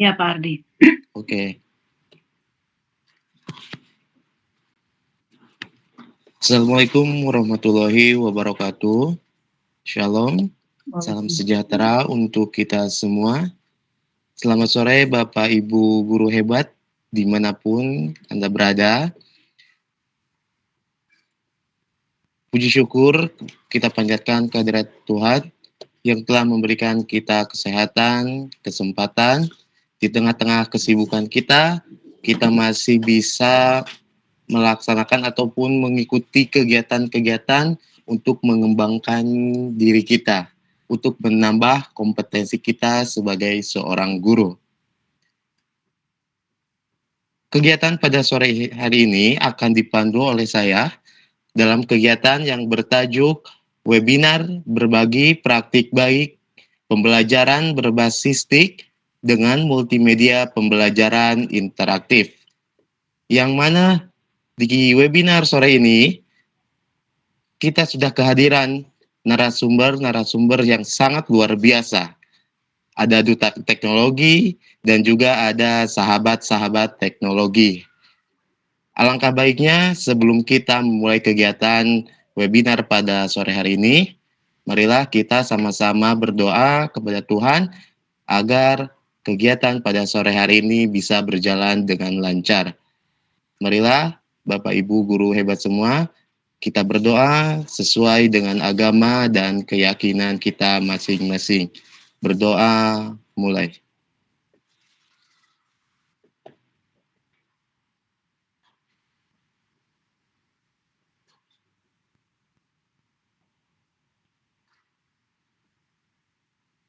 Ya, Pak Ardi. Oke. Assalamualaikum warahmatullahi wabarakatuh. Shalom. Salam sejahtera untuk kita semua. Selamat sore Bapak Ibu guru hebat dimanapun Anda berada. Puji syukur kita panjatkan kehadirat Tuhan yang telah memberikan kita kesehatan, kesempatan di tengah-tengah kesibukan kita masih bisa melaksanakan ataupun mengikuti kegiatan-kegiatan untuk mengembangkan diri kita, untuk menambah kompetensi kita sebagai seorang guru. Kegiatan pada sore hari ini akan dipandu oleh saya dalam kegiatan yang bertajuk webinar berbagi praktik baik pembelajaran berbasis TIK dengan multimedia pembelajaran interaktif. Yang mana di webinar sore ini kita sudah kehadiran narasumber yang sangat luar biasa. Ada duta teknologi dan juga ada sahabat-sahabat teknologi. Alangkah baiknya sebelum kita memulai kegiatan webinar pada sore hari ini, marilah kita sama-sama berdoa kepada Tuhan agar kegiatan pada sore hari ini bisa berjalan dengan lancar. Marilah Bapak Ibu guru hebat semua, kita berdoa sesuai dengan agama dan keyakinan kita masing-masing. Berdoa mulai.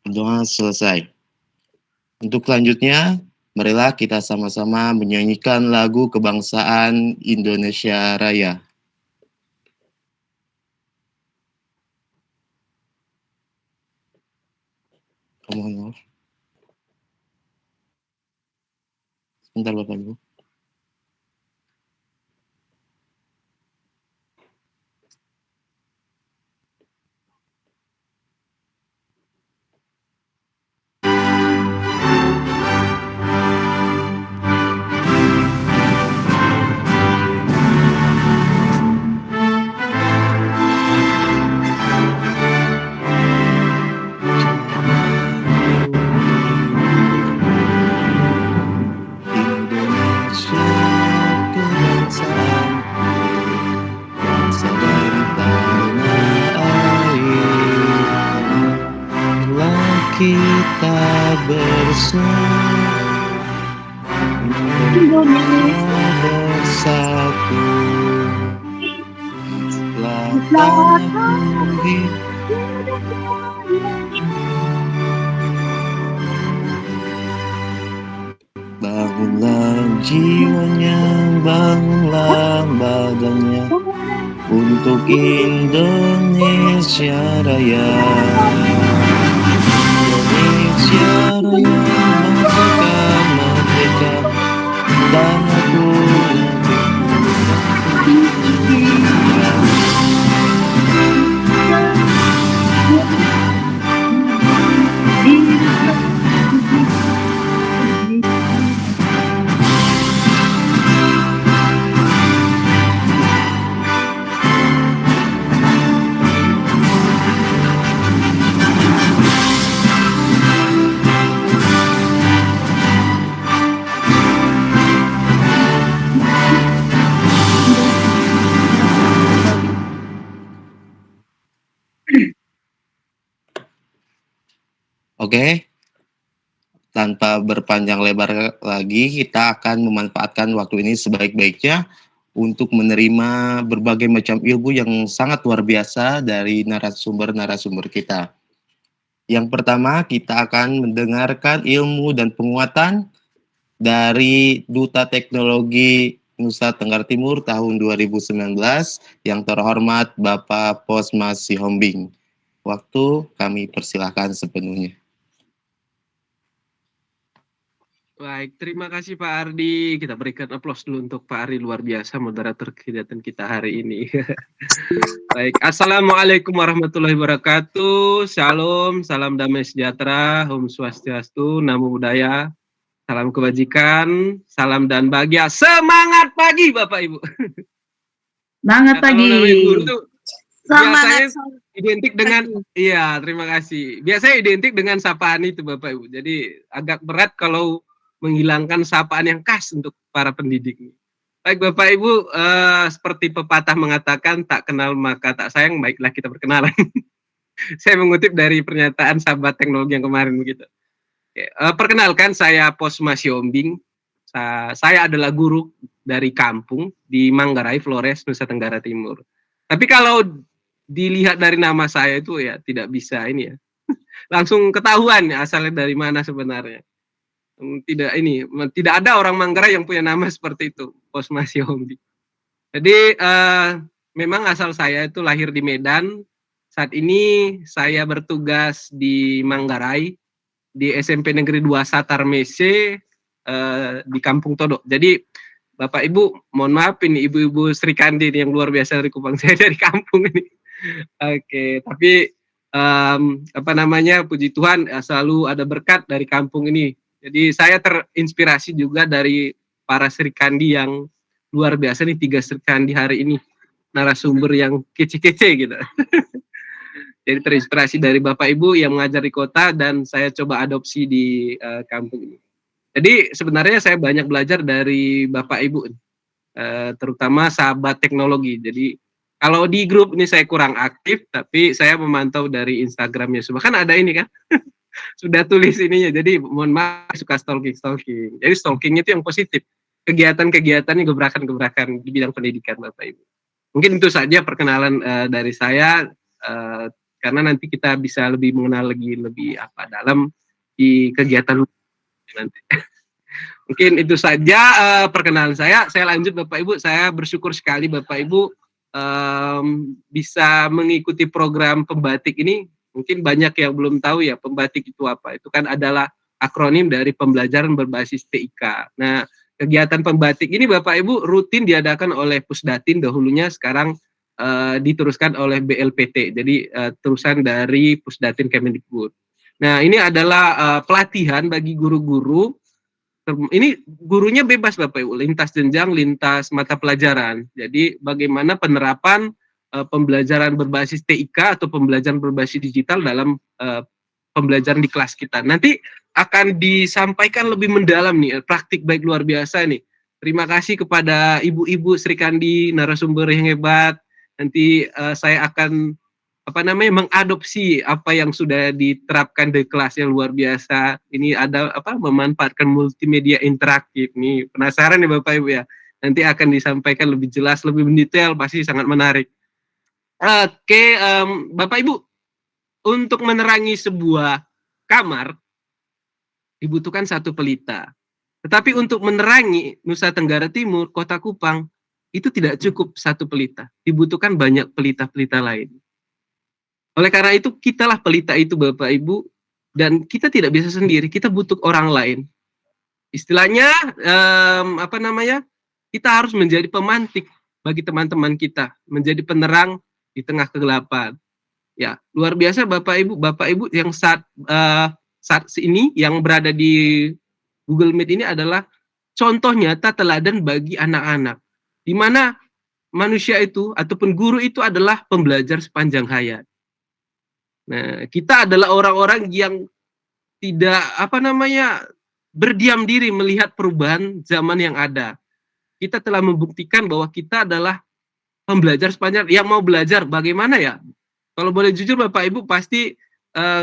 Berdoa selesai. Untuk selanjutnya, marilah kita sama-sama menyanyikan lagu kebangsaan Indonesia Raya. Mohon maaf. Sebentar Bapak Ibu. Kita bersatu bangunlah jiwanya, bangunlah badannya untuk Indonesia Raya. Indonesia Raya, merdeka, dan aku Oke, tanpa berpanjang lebar lagi, kita akan memanfaatkan waktu ini sebaik-baiknya untuk menerima berbagai macam ilmu yang sangat luar biasa dari narasumber-narasumber kita. Yang pertama, kita akan mendengarkan ilmu dan penguatan dari Duta Teknologi Nusa Tenggara Timur tahun 2019 yang terhormat Bapak Posmas Sihombing. Waktu kami persilahkan sepenuhnya. Baik, terima kasih Pak Ardi. Kita berikan aplaus dulu untuk Pak Ardi, luar biasa moderator kegiatan kita hari ini. Baik, Assalamualaikum warahmatullahi wabarakatuh. Shalom, salam damai sejahtera, Om Swastiastu, Namo Buddhaya, salam kebajikan, salam dan bahagia. Semangat pagi Bapak Ibu. Semangat Nah, kalau pagi. namanya guru tuh biasanya Semangat identik dengan iya, terima kasih. Biasanya identik dengan sapaan itu Bapak Ibu. Jadi agak berat kalau menghilangkan sapaan yang khas untuk para pendidik. Baik Bapak Ibu, seperti pepatah mengatakan tak kenal maka tak sayang, baiklah kita berkenalan. Saya mengutip dari pernyataan sahabat teknologi yang kemarin begitu. Oke, perkenalkan saya Posma Siombing. Saya adalah guru dari kampung di Manggarai, Flores, Nusa Tenggara Timur. Tapi kalau dilihat dari nama saya itu ya tidak bisa ini ya. Langsung ketahuan ya asalnya dari mana sebenarnya. Tidak ada orang Manggarai yang punya nama seperti itu, Posma Siombing. Jadi memang asal saya itu lahir di Medan. Saat ini saya bertugas di Manggarai di SMP Negeri 2 Satar Mese di Kampung Todok. Jadi Bapak Ibu, mohon maaf ini Ibu-ibu Sri Kandi yang luar biasa dari Kupang. Saya dari kampung ini. Oke, tapi apa namanya, puji Tuhan selalu ada berkat dari kampung ini. Jadi saya terinspirasi juga dari para Sri Kandi yang luar biasa nih, 3 Sri Kandi hari ini narasumber yang kece-kece gitu. Jadi terinspirasi dari Bapak Ibu yang mengajar di kota dan saya coba adopsi di kampung ini. Jadi sebenarnya saya banyak belajar dari Bapak Ibu, terutama sahabat teknologi. Jadi kalau di grup ini saya kurang aktif, tapi saya memantau dari Instagramnya. Kan ada ini kan, sudah tulis ininya. Jadi mohon maaf suka stalking. Jadi stalking itu yang positif. Kegiatan-kegiatannya gebrakan-gebrakan di bidang pendidikan Bapak Ibu. Mungkin itu saja perkenalan dari saya. Karena nanti kita bisa lebih mengenal lebih apa dalam di kegiatan nanti. Mungkin itu saja perkenalan saya. Saya lanjut Bapak Ibu. Saya bersyukur sekali Bapak Ibu bisa mengikuti program pembatik ini. Mungkin banyak yang belum tahu ya pembatik itu apa. Itu kan adalah akronim dari pembelajaran berbasis TIK. Nah, kegiatan pembatik ini Bapak Ibu rutin diadakan oleh Pusdatin dahulunya, sekarang diteruskan oleh BLPT. Jadi terusan dari Pusdatin Kemendikbud. Nah, ini adalah pelatihan bagi guru-guru. Ini gurunya bebas Bapak Ibu, lintas jenjang, lintas mata pelajaran. Jadi bagaimana penerapan pembelajaran berbasis TIK atau pembelajaran berbasis digital dalam pembelajaran di kelas kita. Nanti akan disampaikan lebih mendalam nih, praktik baik luar biasa nih. Terima kasih kepada ibu-ibu Sri Kandi, narasumber yang hebat. Nanti saya akan mengadopsi apa yang sudah diterapkan di kelas yang luar biasa. Ini ada memanfaatkan multimedia interaktif. Nih penasaran nih Bapak Ibu ya. Nanti akan disampaikan lebih jelas, lebih mendetail, pasti sangat menarik. Oke, Bapak Ibu, untuk menerangi sebuah kamar dibutuhkan satu pelita. Tetapi untuk menerangi Nusa Tenggara Timur, Kota Kupang, itu tidak cukup satu pelita. Dibutuhkan banyak pelita-pelita lain. Oleh karena itu, kitalah pelita itu Bapak Ibu, dan kita tidak bisa sendiri, kita butuh orang lain. Istilahnya, kita harus menjadi pemantik bagi teman-teman kita, menjadi penerang di tengah kegelapan. Ya, luar biasa Bapak Ibu yang saat ini yang berada di Google Meet ini adalah contoh nyata teladan bagi anak-anak, di mana manusia itu ataupun guru itu adalah pembelajar sepanjang hayat. Nah, kita adalah orang-orang yang tidak berdiam diri melihat perubahan zaman yang ada. Kita telah membuktikan bahwa kita adalah pembelajar sepanjang yang mau belajar. Bagaimana ya? Kalau boleh jujur Bapak Ibu, pasti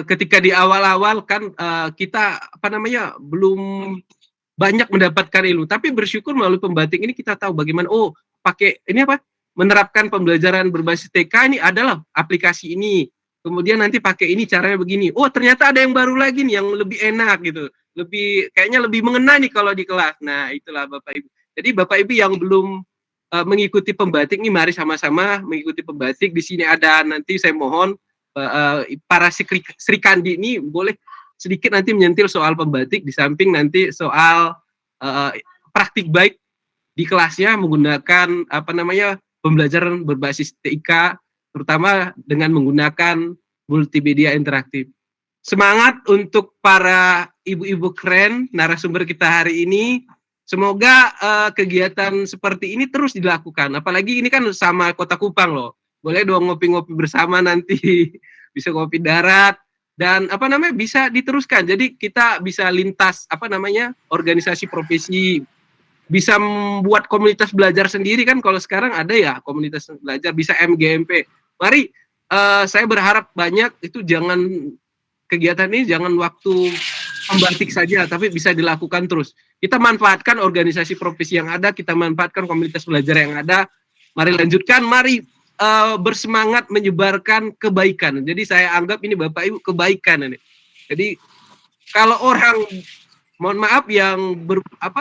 ketika di awal-awal kan kita belum banyak mendapatkan ilmu, tapi bersyukur melalui pembatik ini kita tahu bagaimana pakai ini menerapkan pembelajaran berbasis TK ini adalah aplikasi ini. Kemudian nanti pakai ini caranya begini. Ternyata ada yang baru lagi nih yang lebih enak gitu. Kayaknya lebih mengena nih kalau di kelas. Nah, itulah Bapak Ibu. Jadi Bapak Ibu yang belum mengikuti pembatik nih, mari sama-sama mengikuti pembatik. Di sini ada, nanti saya mohon para Sri Kandi ini boleh sedikit nanti menyentil soal pembatik, di samping nanti soal praktik baik di kelasnya menggunakan pembelajaran berbasis TIK, terutama dengan menggunakan multimedia interaktif. semangat untuk para ibu-ibu keren narasumber kita hari ini. Semoga kegiatan seperti ini terus dilakukan. Apalagi ini kan sama Kota Kupang loh. Boleh dong ngopi-ngopi bersama nanti. Bisa ngopi darat dan apa namanya bisa diteruskan. Jadi kita bisa lintas apa namanya organisasi profesi, bisa membuat komunitas belajar sendiri kan. Kalau sekarang ada ya komunitas belajar, bisa MGMP. Mari saya berharap banyak itu kegiatan ini jangan waktu membatik saja, tapi bisa dilakukan terus. Kita manfaatkan organisasi profesi yang ada, kita manfaatkan komunitas belajar yang ada. Mari lanjutkan, mari bersemangat menyebarkan kebaikan. Jadi saya anggap ini Bapak Ibu kebaikan ini. Jadi kalau orang mohon maaf yang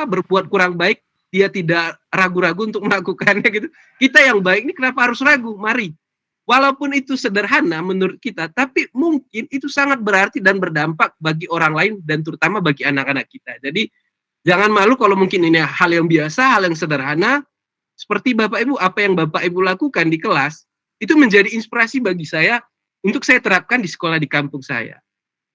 berbuat kurang baik, dia tidak ragu-ragu untuk melakukannya gitu. Kita yang baik ini kenapa harus ragu? Mari. Walaupun itu sederhana menurut kita, tapi mungkin itu sangat berarti dan berdampak bagi orang lain dan terutama bagi anak-anak kita. Jadi jangan malu kalau mungkin ini hal yang biasa, hal yang sederhana, seperti Bapak Ibu, apa yang Bapak Ibu lakukan di kelas, itu menjadi inspirasi bagi saya untuk saya terapkan di sekolah di kampung saya.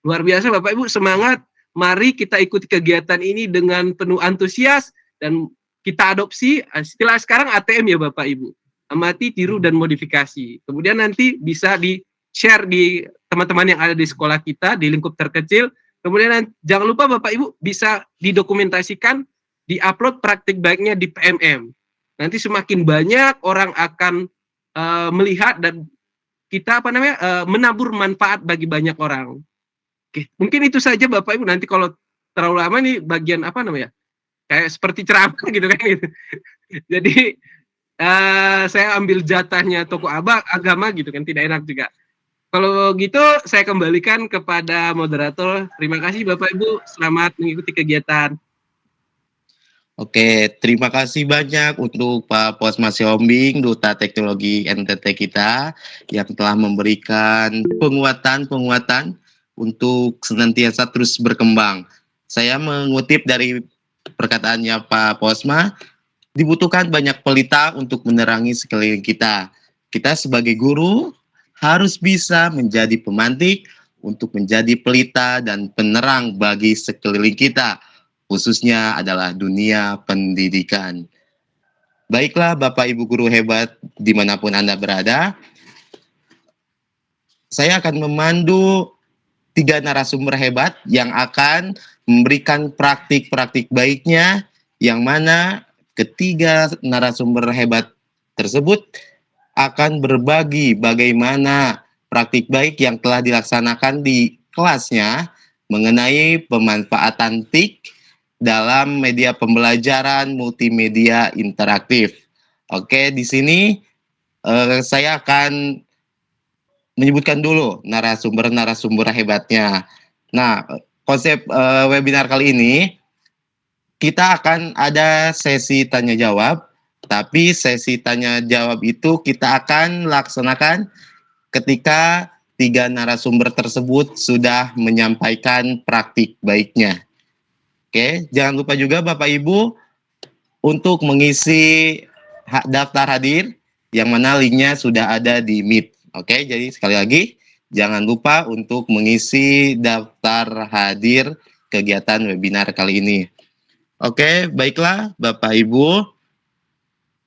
Luar biasa Bapak Ibu, semangat, mari kita ikuti kegiatan ini dengan penuh antusias, dan kita adopsi, istilah sekarang ATM ya Bapak Ibu. Amati, tiru, dan modifikasi. Kemudian nanti bisa di-share di teman-teman yang ada di sekolah kita, di lingkup terkecil. Kemudian jangan lupa Bapak Ibu bisa didokumentasikan, di-upload praktik baiknya di PMM. Nanti semakin banyak orang akan melihat dan kita menabur manfaat bagi banyak orang. Oke, mungkin itu saja Bapak Ibu. Nanti kalau terlalu lama nih bagian kayak seperti ceramah gitu kan gitu. Jadi saya ambil jatahnya tokoh agama gitu kan, tidak enak juga. Kalau gitu saya kembalikan kepada moderator. Terima kasih Bapak Ibu, selamat mengikuti kegiatan. Oke, terima kasih banyak untuk Pak Posma Siombing, Duta Teknologi NTT kita yang telah memberikan penguatan untuk senantiasa terus berkembang. Saya mengutip dari perkataannya Pak Posma, dibutuhkan banyak pelita untuk menerangi sekeliling kita. Kita sebagai guru harus bisa menjadi pemantik untuk menjadi pelita dan penerang bagi sekeliling kita, khususnya adalah dunia pendidikan. Baiklah Bapak Ibu guru hebat dimanapun Anda berada, saya akan memandu 3 narasumber hebat yang akan memberikan praktik-praktik baiknya, yang mana ketiga narasumber hebat tersebut akan berbagi bagaimana praktik baik yang telah dilaksanakan di kelasnya mengenai pemanfaatan TIK dalam media pembelajaran multimedia interaktif. Oke, di sini saya akan menyebutkan dulu narasumber hebatnya. Nah, konsep webinar kali ini kita akan ada sesi tanya jawab, tapi sesi tanya jawab itu kita akan laksanakan ketika 3 narasumber tersebut sudah menyampaikan praktik baiknya. Oke, jangan lupa juga Bapak Ibu untuk mengisi daftar hadir yang mana linknya sudah ada di Meet. Oke, jadi sekali lagi jangan lupa untuk mengisi daftar hadir kegiatan webinar kali ini. Oke, baiklah Bapak Ibu,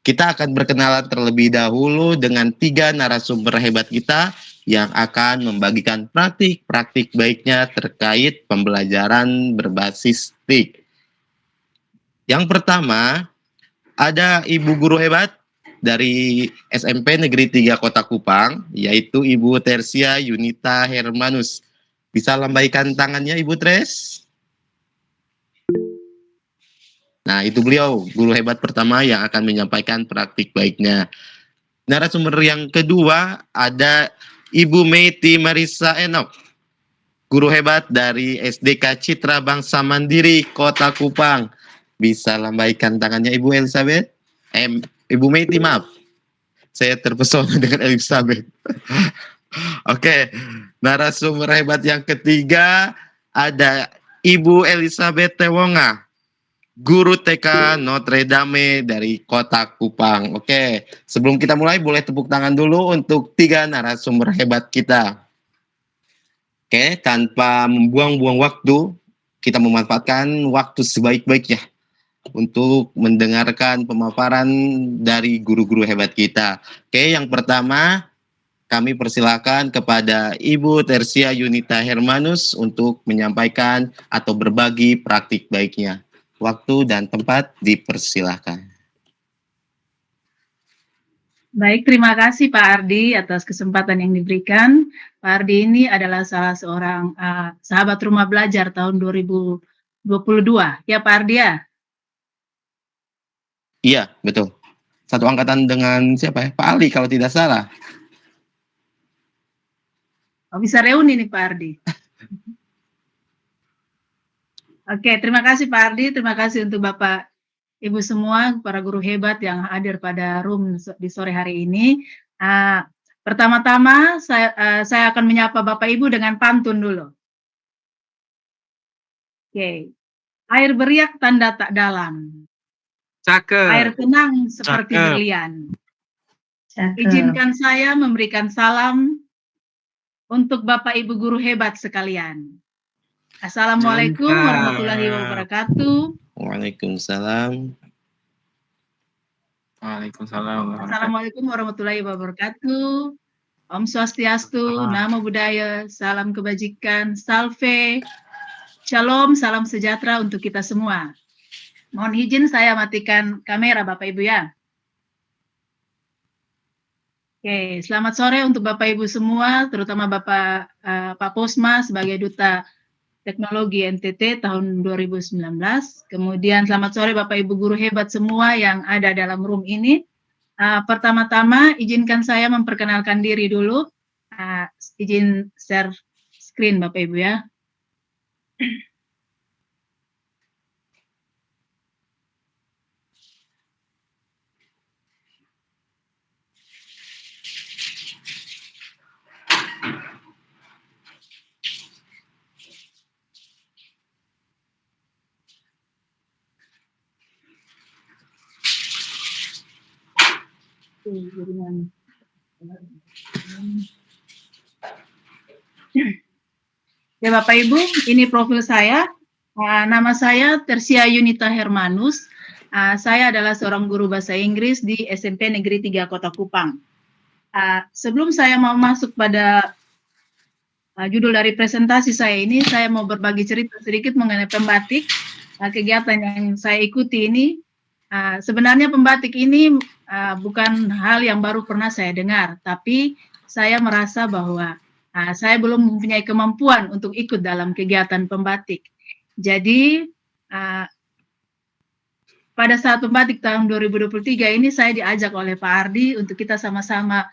kita akan berkenalan terlebih dahulu dengan 3 narasumber hebat kita yang akan membagikan praktik-praktik baiknya terkait pembelajaran berbasis TIK. Yang pertama, ada Ibu guru hebat dari SMP Negeri 3 Kota Kupang, yaitu Ibu Tersia Yunita Hermanus. Bisa lambaikan tangannya Ibu Tres? Nah, itu beliau, guru hebat pertama yang akan menyampaikan praktik baiknya. Narasumber yang kedua ada Ibu Meiti Marisa Enok, guru hebat dari SDK Citra Bangsa Mandiri Kota Kupang. Bisa lambaikan tangannya Ibu Elizabeth? Ibu Meiti, maaf. Saya terpesona dengan Elizabeth. Oke, narasumber hebat yang ketiga ada Ibu Elizabeth Tewonga, guru TK Notre Dame dari Kota Kupang. Oke, sebelum kita mulai boleh tepuk tangan dulu untuk 3 narasumber hebat kita. Oke, tanpa membuang-buang waktu, kita memanfaatkan waktu sebaik-baiknya untuk mendengarkan pemaparan dari guru-guru hebat kita. Oke, yang pertama kami persilakan kepada Ibu Tersia Yunita Hermanus untuk menyampaikan atau berbagi praktik baiknya. Waktu dan tempat dipersilahkan. Baik, terima kasih Pak Ardi atas kesempatan yang diberikan. Pak Ardi ini adalah salah seorang sahabat rumah belajar tahun 2022. Ya Pak Ardi ya? Iya, betul. Satu angkatan dengan siapa ya? Pak Ali kalau tidak salah. Oh, bisa reuni nih Pak Ardi. Oke, terima kasih Pak Ardi. Terima kasih untuk Bapak Ibu semua, para guru hebat yang hadir pada room di sore hari ini. Pertama-tama saya akan menyapa Bapak Ibu dengan pantun dulu. Oke. Air beriak tanda tak dalam. Cakep. Air tenang seperti berlian. Izinkan saya memberikan salam untuk Bapak Ibu guru hebat sekalian. Assalamualaikum warahmatullahi wabarakatuh. Waalaikumsalam. Assalamualaikum warahmatullahi wabarakatuh. Om Swastiastu, Namo Buddhaya, salam kebajikan, salve, shalom, salam sejahtera untuk kita semua. Mohon izin saya matikan kamera Bapak Ibu ya. Oke, selamat sore untuk Bapak Ibu semua, terutama Pak Posma sebagai Duta Teknologi NTT tahun 2019. Kemudian selamat sore Bapak Ibu guru hebat semua yang ada dalam room ini. Pertama-tama izinkan saya memperkenalkan diri dulu. Izin share screen Bapak Ibu ya. Ya Bapak Ibu, ini profil saya. Nama saya Tersia Yunita Hermanus. Saya adalah seorang guru bahasa Inggris di SMP Negeri 3 Kota Kupang. Sebelum saya mau masuk pada judul dari presentasi saya ini, saya mau berbagi cerita sedikit mengenai pembatik. Kegiatan yang saya ikuti ini, sebenarnya pembatik ini bukan hal yang baru pernah saya dengar, tapi saya merasa bahwa saya belum mempunyai kemampuan untuk ikut dalam kegiatan pembatik. Jadi, pada saat pembatik tahun 2023 ini saya diajak oleh Pak Ardi untuk kita sama-sama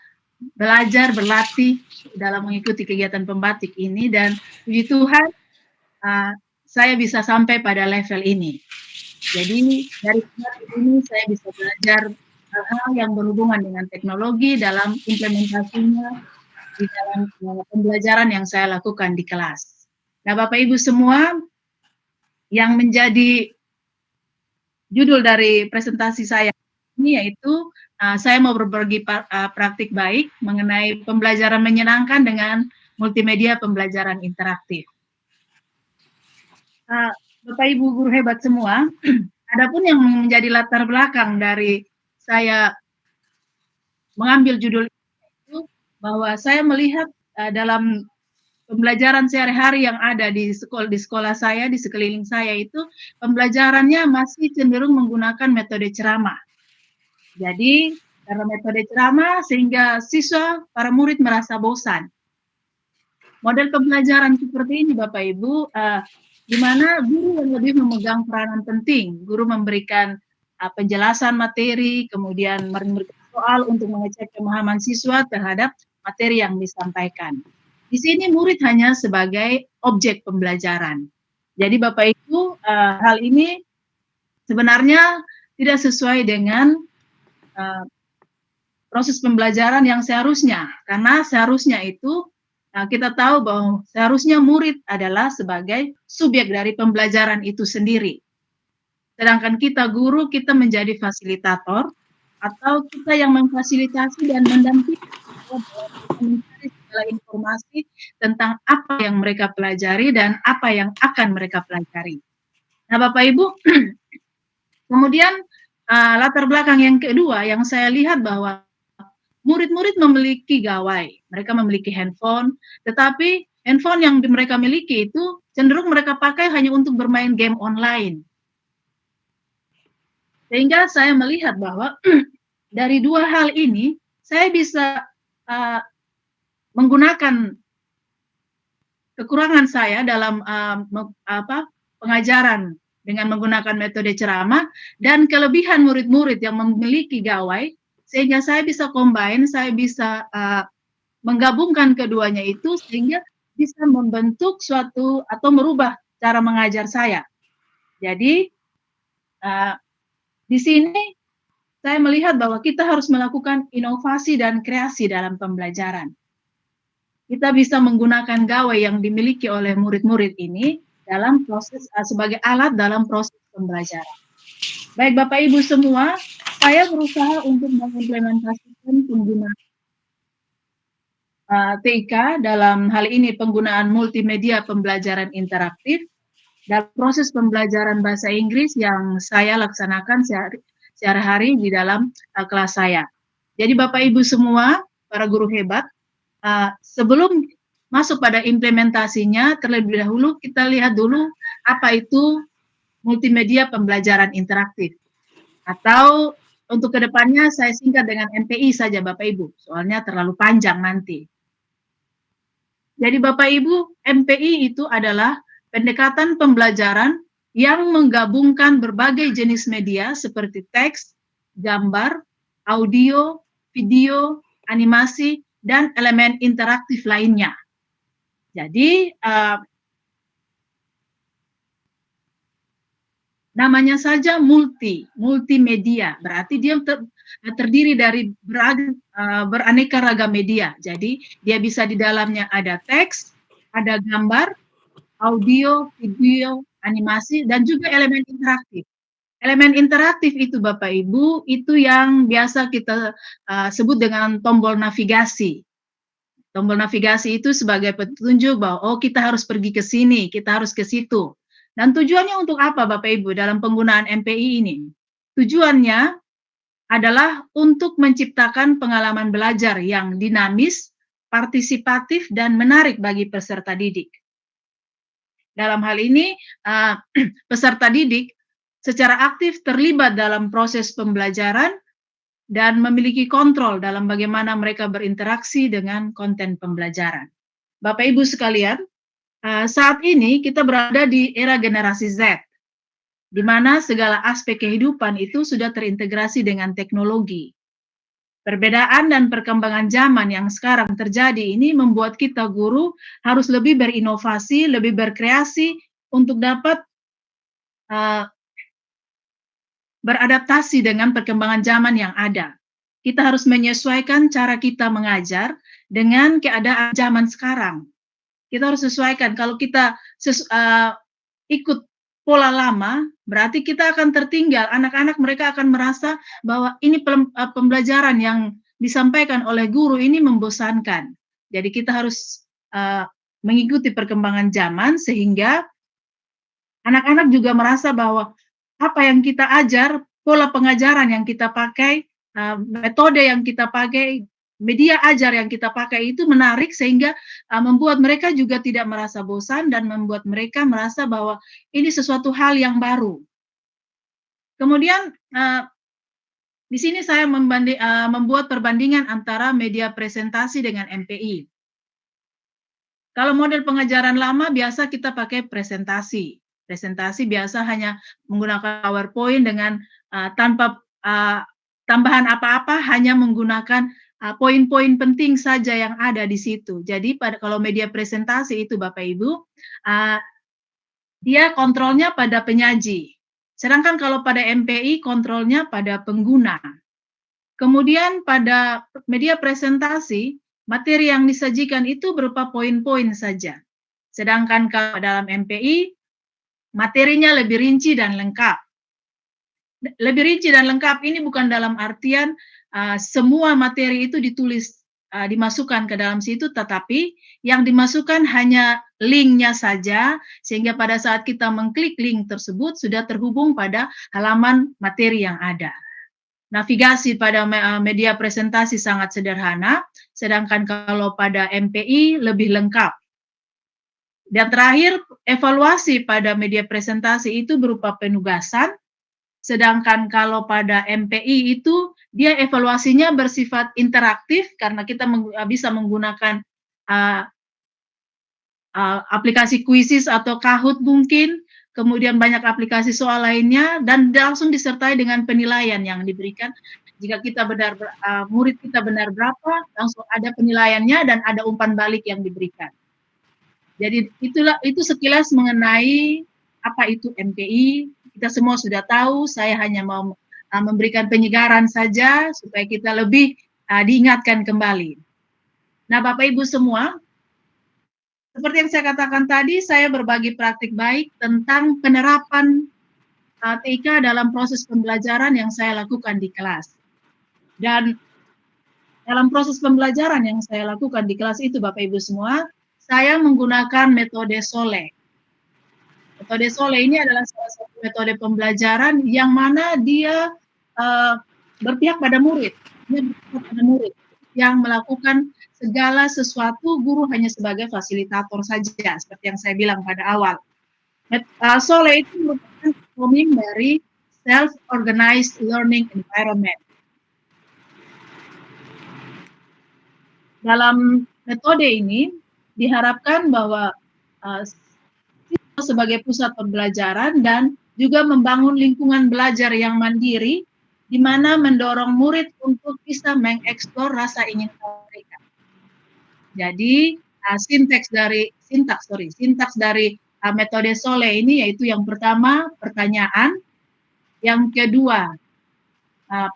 belajar, berlatih dalam mengikuti kegiatan pembatik ini, dan puji Tuhan saya bisa sampai pada level ini. Jadi dari pembatik ini saya bisa belajar hal-hal yang berhubungan dengan teknologi dalam implementasinya di dalam pembelajaran yang saya lakukan di kelas. Nah Bapak Ibu semua, yang menjadi judul dari presentasi saya ini yaitu saya mau berbagi praktik baik mengenai pembelajaran menyenangkan dengan multimedia pembelajaran interaktif. Bapak Ibu guru hebat semua, adapun yang menjadi latar belakang dari saya mengambil judul itu, bahwa saya melihat dalam pembelajaran sehari-hari yang ada di sekolah saya, di sekeliling saya itu, pembelajarannya masih cenderung menggunakan metode ceramah. Jadi, karena metode ceramah, sehingga siswa, para murid merasa bosan. Model pembelajaran seperti ini, Bapak Ibu, di mana guru yang lebih memegang peranan penting. Guru memberikan penjelasan materi, kemudian memberikan soal untuk mengecek pemahaman siswa terhadap materi yang disampaikan. Di sini murid hanya sebagai objek pembelajaran. Jadi Bapak Ibu, hal ini sebenarnya tidak sesuai dengan proses pembelajaran yang seharusnya. Karena seharusnya itu kita tahu bahwa seharusnya murid adalah sebagai subjek dari pembelajaran itu sendiri. Sedangkan kita guru, kita menjadi fasilitator, atau kita yang memfasilitasi dan mendampingi mencari segala informasi tentang apa yang mereka pelajari dan apa yang akan mereka pelajari. Nah, Bapak Ibu, kemudian latar belakang yang kedua yang saya lihat bahwa murid-murid memiliki gawai, mereka memiliki handphone, tetapi handphone yang mereka miliki itu cenderung mereka pakai hanya untuk bermain game online. Sehingga saya melihat bahwa dari dua hal ini saya bisa menggunakan kekurangan saya dalam pengajaran dengan menggunakan metode ceramah dan kelebihan murid-murid yang memiliki gawai, sehingga saya bisa combine, saya bisa menggabungkan keduanya itu sehingga bisa membentuk suatu atau merubah cara mengajar saya. Jadi di sini saya melihat bahwa kita harus melakukan inovasi dan kreasi dalam pembelajaran. Kita bisa menggunakan gawai yang dimiliki oleh murid-murid ini dalam proses sebagai alat dalam proses pembelajaran. Baik Bapak Ibu semua, saya berusaha untuk mengimplementasikan penggunaan TIK dalam hal ini penggunaan multimedia pembelajaran interaktif dalam proses pembelajaran bahasa Inggris yang saya laksanakan sehari-hari di dalam kelas saya. Jadi Bapak Ibu semua, para guru hebat, sebelum masuk pada implementasinya, terlebih dahulu kita lihat dulu apa itu multimedia pembelajaran interaktif. Atau untuk kedepannya saya singkat dengan MPI saja Bapak Ibu, soalnya terlalu panjang nanti. Jadi Bapak Ibu, MPI itu adalah pendekatan pembelajaran yang menggabungkan berbagai jenis media seperti teks, gambar, audio, video, animasi, dan elemen interaktif lainnya. Jadi, namanya saja multimedia, berarti dia terdiri dari beraneka ragam media. Jadi, dia bisa di dalamnya ada teks, ada gambar, audio, video, animasi, dan juga elemen interaktif. Elemen interaktif itu Bapak Ibu, itu yang biasa kita sebut dengan tombol navigasi. Tombol navigasi itu sebagai petunjuk bahwa oh kita harus pergi ke sini, kita harus ke situ. Dan tujuannya untuk apa Bapak Ibu dalam penggunaan MPI ini? Tujuannya adalah untuk menciptakan pengalaman belajar yang dinamis, partisipatif, dan menarik bagi peserta didik. Dalam hal ini, peserta didik secara aktif terlibat dalam proses pembelajaran dan memiliki kontrol dalam bagaimana mereka berinteraksi dengan konten pembelajaran. Bapak Ibu sekalian, saat ini kita berada di era generasi Z, di mana segala aspek kehidupan itu sudah terintegrasi dengan teknologi. Perbedaan dan perkembangan zaman yang sekarang terjadi ini membuat kita guru harus lebih berinovasi, lebih berkreasi untuk dapat beradaptasi dengan perkembangan zaman yang ada. Kita harus menyesuaikan cara kita mengajar dengan keadaan zaman sekarang. Kita harus sesuaikan. Kalau kita ikut pola lama, berarti kita akan tertinggal. Anak-anak mereka akan merasa bahwa ini pembelajaran yang disampaikan oleh guru ini membosankan. Jadi kita harus mengikuti perkembangan zaman sehingga anak-anak juga merasa bahwa apa yang kita ajar, pola pengajaran yang kita pakai, metode yang kita pakai, media ajar yang kita pakai itu menarik sehingga membuat mereka juga tidak merasa bosan dan membuat mereka merasa bahwa ini sesuatu hal yang baru. Kemudian di sini saya membuat perbandingan antara media presentasi dengan MPI. Kalau model pengajaran lama biasa kita pakai presentasi. Presentasi biasa hanya menggunakan PowerPoint dengan tanpa tambahan apa-apa, hanya menggunakan poin-poin penting saja yang ada di situ. Jadi kalau media presentasi itu Bapak Ibu, dia kontrolnya pada penyaji. Sedangkan kalau pada MPI kontrolnya pada pengguna. Kemudian pada media presentasi, materi yang disajikan itu berupa poin-poin saja. Sedangkan kalau dalam MPI, materinya lebih rinci dan lengkap. Lebih rinci dan lengkap ini bukan dalam artian semua materi itu ditulis dimasukkan ke dalam situ, tetapi yang dimasukkan hanya link-nya saja, sehingga pada saat kita mengklik link tersebut sudah terhubung pada halaman materi yang ada. Navigasi pada media presentasi sangat sederhana, sedangkan kalau pada MPI lebih lengkap. Dan terakhir, evaluasi pada media presentasi itu berupa penugasan, sedangkan kalau pada MPI itu dia evaluasinya bersifat interaktif karena kita bisa menggunakan aplikasi kuisis atau Kahoot mungkin, kemudian banyak aplikasi soal lainnya, dan langsung disertai dengan penilaian yang diberikan. Jika kita murid kita benar berapa, langsung ada penilaiannya dan ada umpan balik yang diberikan. Jadi itu sekilas mengenai apa itu MPI. Kita semua sudah tahu, saya hanya mau memberikan penyegaran saja supaya kita lebih diingatkan kembali. Nah, Bapak Ibu semua, seperti yang saya katakan tadi, saya berbagi praktik baik tentang penerapan TIK dalam proses pembelajaran yang saya lakukan di kelas. Dan dalam proses pembelajaran yang saya lakukan di kelas itu, Bapak Ibu semua, saya menggunakan metode SOLE. Metode SOLE ini adalah salah satu metode pembelajaran yang mana dia berpihak pada murid. Dia berpihak pada murid yang melakukan segala sesuatu, guru hanya sebagai fasilitator saja, seperti yang saya bilang pada awal. SOLE itu merupakan akronim dari Self-Organized Learning Environment. Dalam metode ini, diharapkan bahwa sebagai pusat pembelajaran dan juga membangun lingkungan belajar yang mandiri, di mana mendorong murid untuk bisa mengeksplor rasa ingin tahu mereka. Jadi sintaks dari metode SOLE ini yaitu yang pertama pertanyaan, yang kedua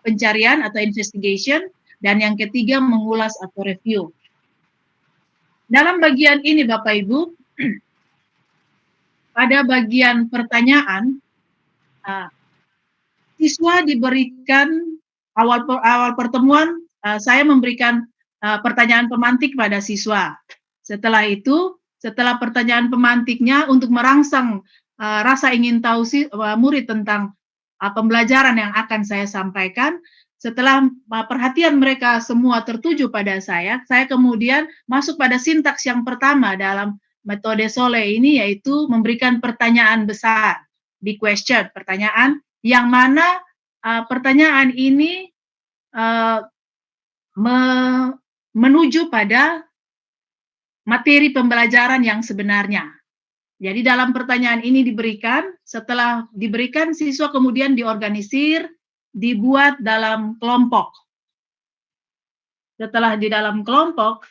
pencarian atau investigation, dan yang ketiga mengulas atau review. Dalam bagian ini Bapak Ibu, pada bagian pertanyaan, siswa diberikan awal pertemuan, saya memberikan pertanyaan pemantik pada siswa. Setelah itu, setelah pertanyaan pemantiknya untuk merangsang rasa ingin tahu murid tentang pembelajaran yang akan saya sampaikan, setelah perhatian mereka semua tertuju pada saya kemudian masuk pada sintaks yang pertama dalam metode SOLE ini, yaitu memberikan pertanyaan besar, big question, pertanyaan yang mana pertanyaan ini menuju pada materi pembelajaran yang sebenarnya. Jadi dalam pertanyaan ini diberikan, setelah diberikan siswa kemudian diorganisir, dibuat dalam kelompok. Setelah di dalam kelompok,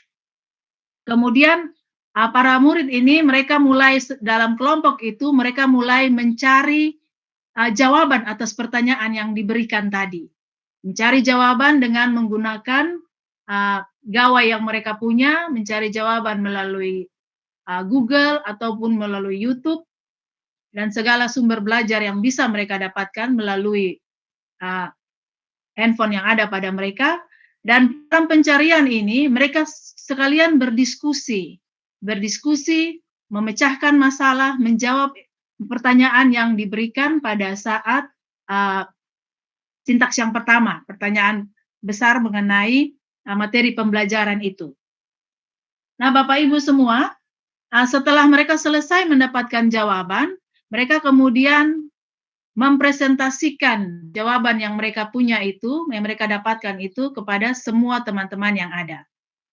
kemudian para murid ini mereka mulai dalam kelompok itu mereka mulai mencari jawaban atas pertanyaan yang diberikan tadi. Mencari jawaban dengan menggunakan gawai yang mereka punya, mencari jawaban melalui Google ataupun melalui YouTube, dan segala sumber belajar yang bisa mereka dapatkan melalui handphone yang ada pada mereka. Dan dalam pencarian ini mereka sekalian berdiskusi, memecahkan masalah, menjawab pertanyaan yang diberikan pada saat sintaks yang pertama, pertanyaan besar mengenai materi pembelajaran itu. Nah, Bapak Ibu semua, setelah mereka selesai mendapatkan jawaban, mereka kemudian mempresentasikan jawaban yang mereka punya itu, yang mereka dapatkan itu kepada semua teman-teman yang ada.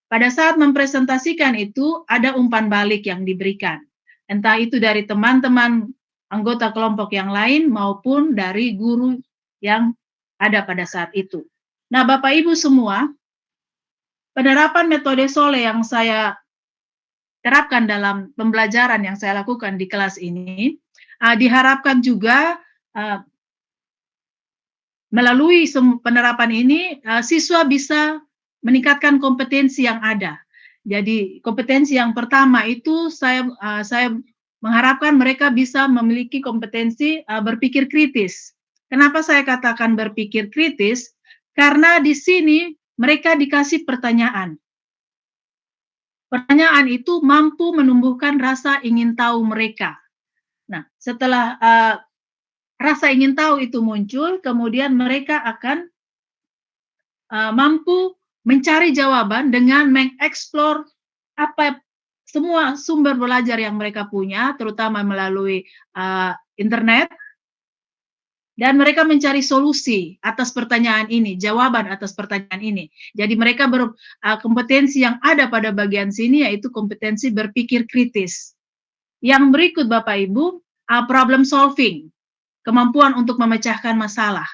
Pada saat mempresentasikan itu, ada umpan balik yang diberikan. Entah itu dari teman-teman anggota kelompok yang lain maupun dari guru yang ada pada saat itu. Nah, Bapak Ibu semua, penerapan metode SOLE yang saya terapkan dalam pembelajaran yang saya lakukan di kelas ini, diharapkan juga melalui penerapan ini, siswa bisa meningkatkan kompetensi yang ada. Jadi kompetensi yang pertama itu saya mengharapkan mereka bisa memiliki kompetensi berpikir kritis. Kenapa saya katakan berpikir kritis? Karena di sini mereka dikasih pertanyaan. pertanyaan itu mampu menumbuhkan rasa ingin tahu mereka. Nah, setelah rasa ingin tahu itu muncul, kemudian mereka akan mampu mencari jawaban dengan mengeksplor apa semua sumber belajar yang mereka punya, terutama melalui internet, dan mereka mencari solusi atas pertanyaan ini, jawaban atas pertanyaan ini. Jadi mereka kompetensi yang ada pada bagian sini yaitu kompetensi berpikir kritis. Yang berikut Bapak Ibu, problem solving, kemampuan untuk memecahkan masalah.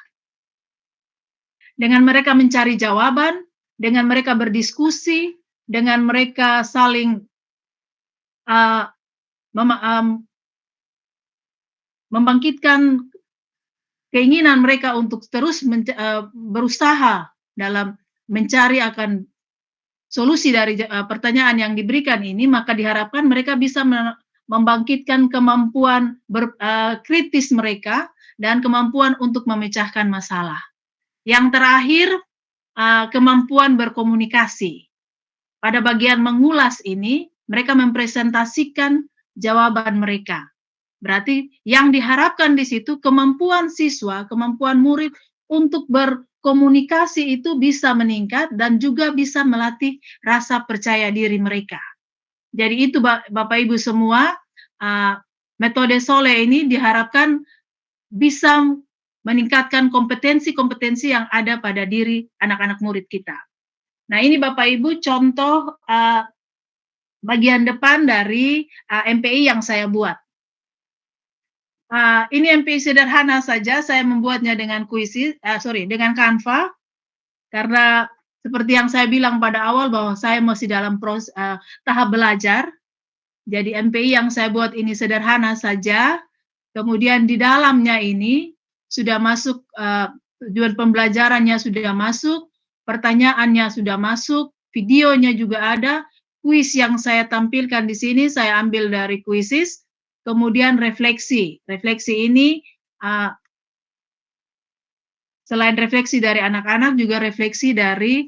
Dengan mereka mencari jawaban, dengan mereka berdiskusi, dengan mereka saling membangkitkan keinginan mereka untuk terus berusaha dalam mencari akan solusi dari pertanyaan yang diberikan ini, maka diharapkan mereka bisa membangkitkan kemampuan kritis mereka dan kemampuan untuk memecahkan masalah. Yang terakhir, kemampuan berkomunikasi. Pada bagian mengulas ini, mereka mempresentasikan jawaban mereka. Berarti yang diharapkan di situ kemampuan siswa, kemampuan murid untuk berkomunikasi itu bisa meningkat dan juga bisa melatih rasa percaya diri mereka. Jadi itu Bapak Ibu semua, metode SOLE ini diharapkan bisa meningkatkan kompetensi-kompetensi yang ada pada diri anak-anak murid kita. Nah, ini Bapak Ibu contoh bagian depan dari MPI yang saya buat. Ini MPI sederhana saja, saya membuatnya dengan dengan Canva, karena seperti yang saya bilang pada awal bahwa saya masih dalam tahap belajar. Jadi MPI yang saya buat ini sederhana saja, kemudian di dalamnya ini sudah masuk tujuan pembelajarannya sudah masuk, pertanyaannya sudah masuk, videonya juga ada, kuis yang saya tampilkan di sini saya ambil dari Quizizz, kemudian refleksi. Refleksi ini selain refleksi dari anak-anak juga refleksi dari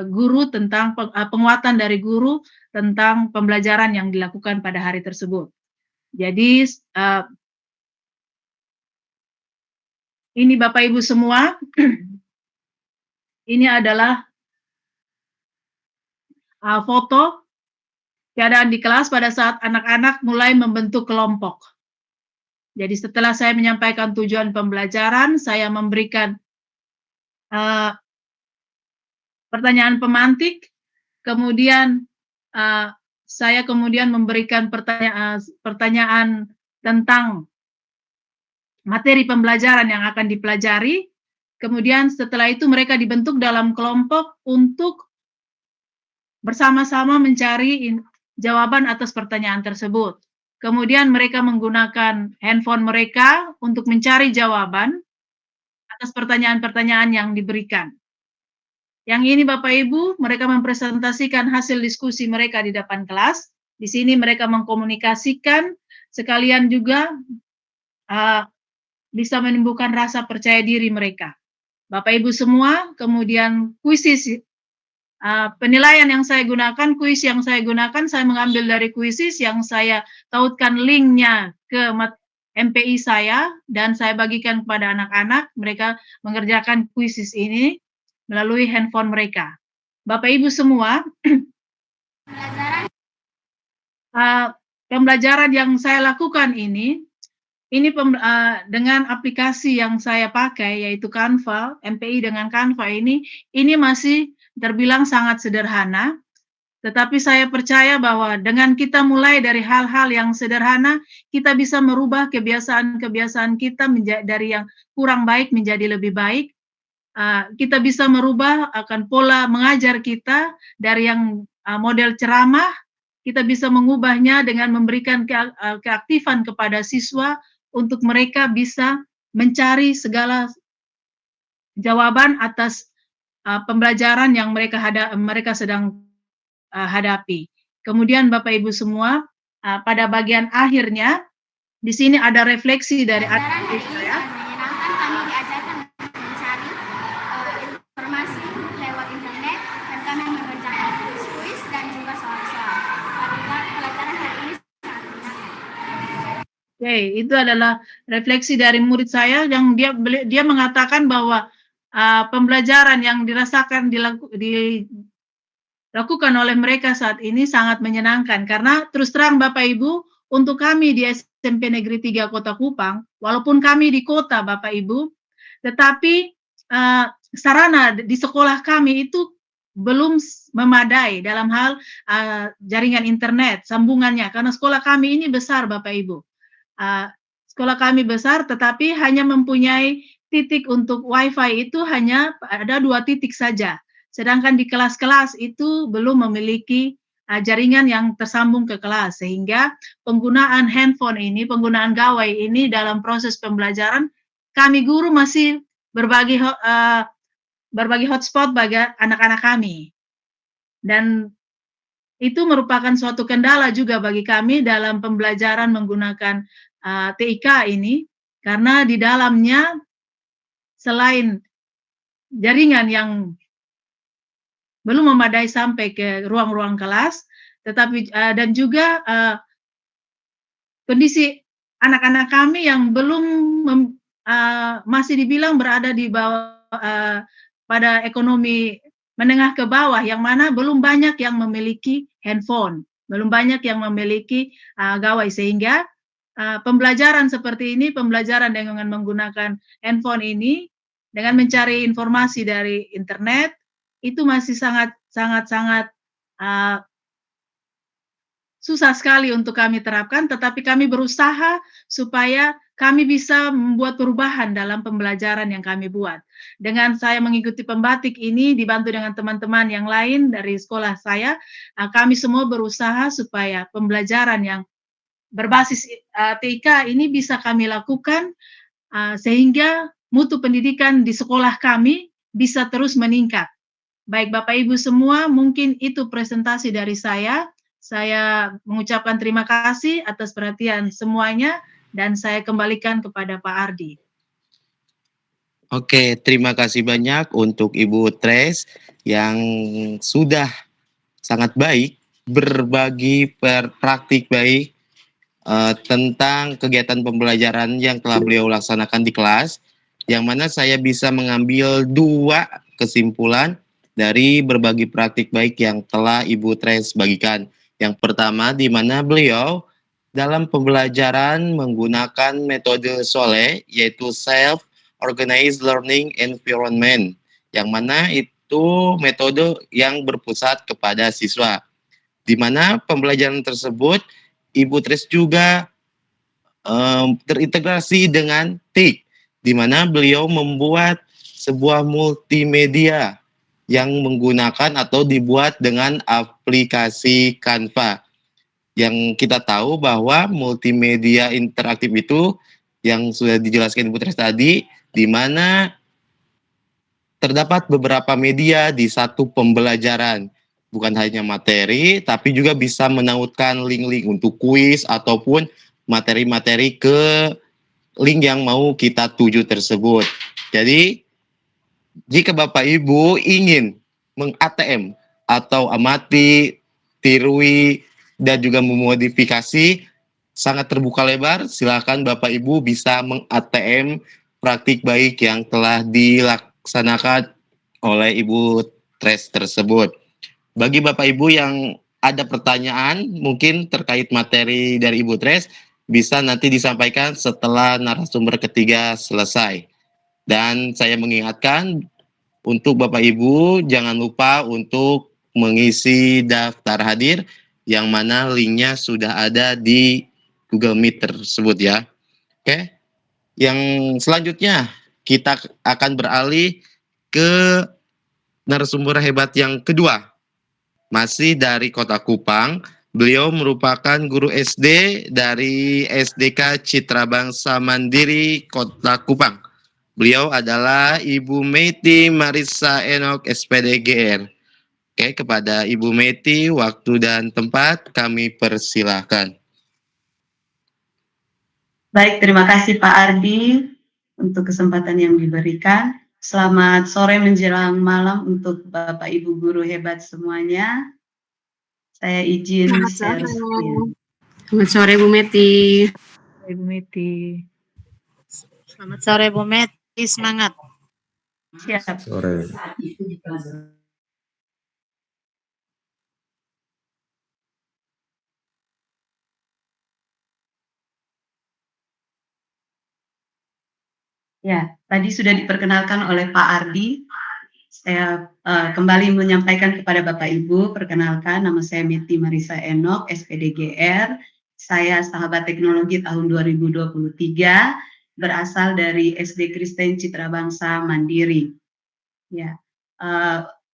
guru tentang penguatan dari guru tentang pembelajaran yang dilakukan pada hari tersebut. Jadi ini Bapak Ibu semua, ini adalah foto keadaan di kelas pada saat anak-anak mulai membentuk kelompok. Jadi setelah saya menyampaikan tujuan pembelajaran, saya memberikan pertanyaan pemantik, kemudian saya kemudian memberikan pertanyaan tentang materi pembelajaran yang akan dipelajari, kemudian setelah itu mereka dibentuk dalam kelompok untuk bersama-sama mencari jawaban atas pertanyaan tersebut. Kemudian mereka menggunakan handphone mereka untuk mencari jawaban atas pertanyaan-pertanyaan yang diberikan. Yang ini Bapak Ibu, mereka mempresentasikan hasil diskusi mereka di depan kelas. Di sini mereka mengkomunikasikan, sekalian juga bisa menimbulkan rasa percaya diri mereka. Bapak Ibu semua, kemudian Quizizz, penilaian yang saya gunakan, kuis yang saya gunakan, saya mengambil dari Quizizz yang saya tautkan linknya ke MPI saya, dan saya bagikan kepada anak-anak, mereka mengerjakan Quizizz ini melalui handphone mereka. Bapak Ibu semua, pembelajaran yang saya lakukan ini dengan aplikasi yang saya pakai yaitu Canva, MPI dengan Canva ini masih terbilang sangat sederhana, tetapi saya percaya bahwa dengan kita mulai dari hal-hal yang sederhana, kita bisa merubah kebiasaan-kebiasaan kita dari yang kurang baik menjadi lebih baik. Kita bisa merubah akan pola mengajar kita dari yang model ceramah, kita bisa mengubahnya dengan memberikan keaktifan kepada siswa untuk mereka bisa mencari segala jawaban atas pembelajaran yang mereka sedang hadapi. Kemudian Bapak Ibu semua, pada bagian akhirnya di sini ada refleksi dari adik saya. Kami diajarkan mencari informasi lewat internet dan kami mengerjakan kuis dan juga soal-soal. Oke, itu adalah refleksi dari murid saya yang dia mengatakan bahwa pembelajaran yang dilakukan oleh mereka saat ini sangat menyenangkan karena terus terang Bapak Ibu, untuk kami di SMP Negeri 3 Kota Kupang, walaupun kami di kota Bapak Ibu, tetapi sarana di sekolah kami itu belum memadai dalam hal jaringan internet, sambungannya, karena sekolah kami ini besar Bapak Ibu. Sekolah kami besar, tetapi hanya mempunyai titik untuk WiFi itu hanya ada 2 titik saja. Sedangkan di kelas-kelas itu belum memiliki jaringan yang tersambung ke kelas, sehingga penggunaan handphone ini, penggunaan gawai ini dalam proses pembelajaran, kami guru masih berbagi hotspot bagi anak-anak kami. Dan itu merupakan suatu kendala juga bagi kami dalam pembelajaran menggunakan TIK ini, karena di dalamnya selain jaringan yang belum memadai sampai ke ruang-ruang kelas, tetapi dan juga kondisi anak-anak kami yang belum masih dibilang berada di bawah pada ekonomi menengah ke bawah, yang mana belum banyak yang memiliki handphone, belum banyak yang memiliki gawai, sehingga pembelajaran seperti ini, pembelajaran dengan menggunakan handphone ini, dengan mencari informasi dari internet, itu masih sangat susah sekali untuk kami terapkan, tetapi kami berusaha supaya kami bisa membuat perubahan dalam pembelajaran yang kami buat. Dengan saya mengikuti pembatik ini, dibantu dengan teman-teman yang lain dari sekolah saya, kami semua berusaha supaya pembelajaran yang berbasis TIK ini bisa kami lakukan sehingga mutu pendidikan di sekolah kami bisa terus meningkat. Baik Bapak Ibu semua, mungkin itu presentasi dari saya. Saya mengucapkan terima kasih atas perhatian semuanya dan saya kembalikan kepada Pak Ardi. Oke, terima kasih banyak untuk Ibu Tres yang sudah sangat baik berbagi praktik baik tentang kegiatan pembelajaran yang telah beliau laksanakan di kelas, yang mana saya bisa mengambil 2 kesimpulan dari berbagi praktik baik yang telah Ibu Tres bagikan. Yang pertama, di mana beliau dalam pembelajaran menggunakan metode SOLE, yaitu Self-Organized Learning Environment, yang mana itu metode yang berpusat kepada siswa, di mana pembelajaran tersebut Ibu Tres juga terintegrasi dengan TIK, di mana beliau membuat sebuah multimedia yang menggunakan atau dibuat dengan aplikasi Canva. Yang kita tahu bahwa multimedia interaktif itu yang sudah dijelaskan Ibu Tres tadi, di mana terdapat beberapa media di satu pembelajaran. Bukan hanya materi, tapi juga bisa menautkan link-link untuk kuis ataupun materi-materi ke link yang mau kita tuju tersebut. Jadi, jika Bapak Ibu ingin meng-ATM atau amati, tirui, dan juga memodifikasi, sangat terbuka lebar, silakan Bapak Ibu bisa meng-ATM praktik baik yang telah dilaksanakan oleh Ibu Tres tersebut. Bagi Bapak Ibu yang ada pertanyaan mungkin terkait materi dari Ibu Tres, bisa nanti disampaikan setelah narasumber ketiga selesai. Dan saya mengingatkan untuk Bapak Ibu jangan lupa untuk mengisi daftar hadir yang mana linknya sudah ada di Google Meet tersebut ya. Oke. Yang selanjutnya kita akan beralih ke narasumber hebat yang kedua. Masih dari Kota Kupang, beliau merupakan guru SD dari SDK Citra Bangsa Mandiri Kota Kupang. Beliau adalah Ibu Meti Marissa Enok SPD GR. Oke, kepada Ibu Meti, waktu dan tempat kami persilahkan. Baik, terima kasih Pak Ardi untuk kesempatan yang diberikan. Selamat sore menjelang malam untuk Bapak Ibu guru hebat semuanya. Saya izin share screen. Selamat sore Bu Meti. Ibu Meti. Selamat sore Bu Meti, semangat. Siap. Sore. Ya, tadi sudah diperkenalkan oleh Pak Ardi. Saya kembali menyampaikan kepada Bapak Ibu, perkenalkan nama saya Meti Marisa Enok, SPDGR. Saya sahabat teknologi tahun 2023, berasal dari SD Kristen Citra Bangsa Mandiri. Ya,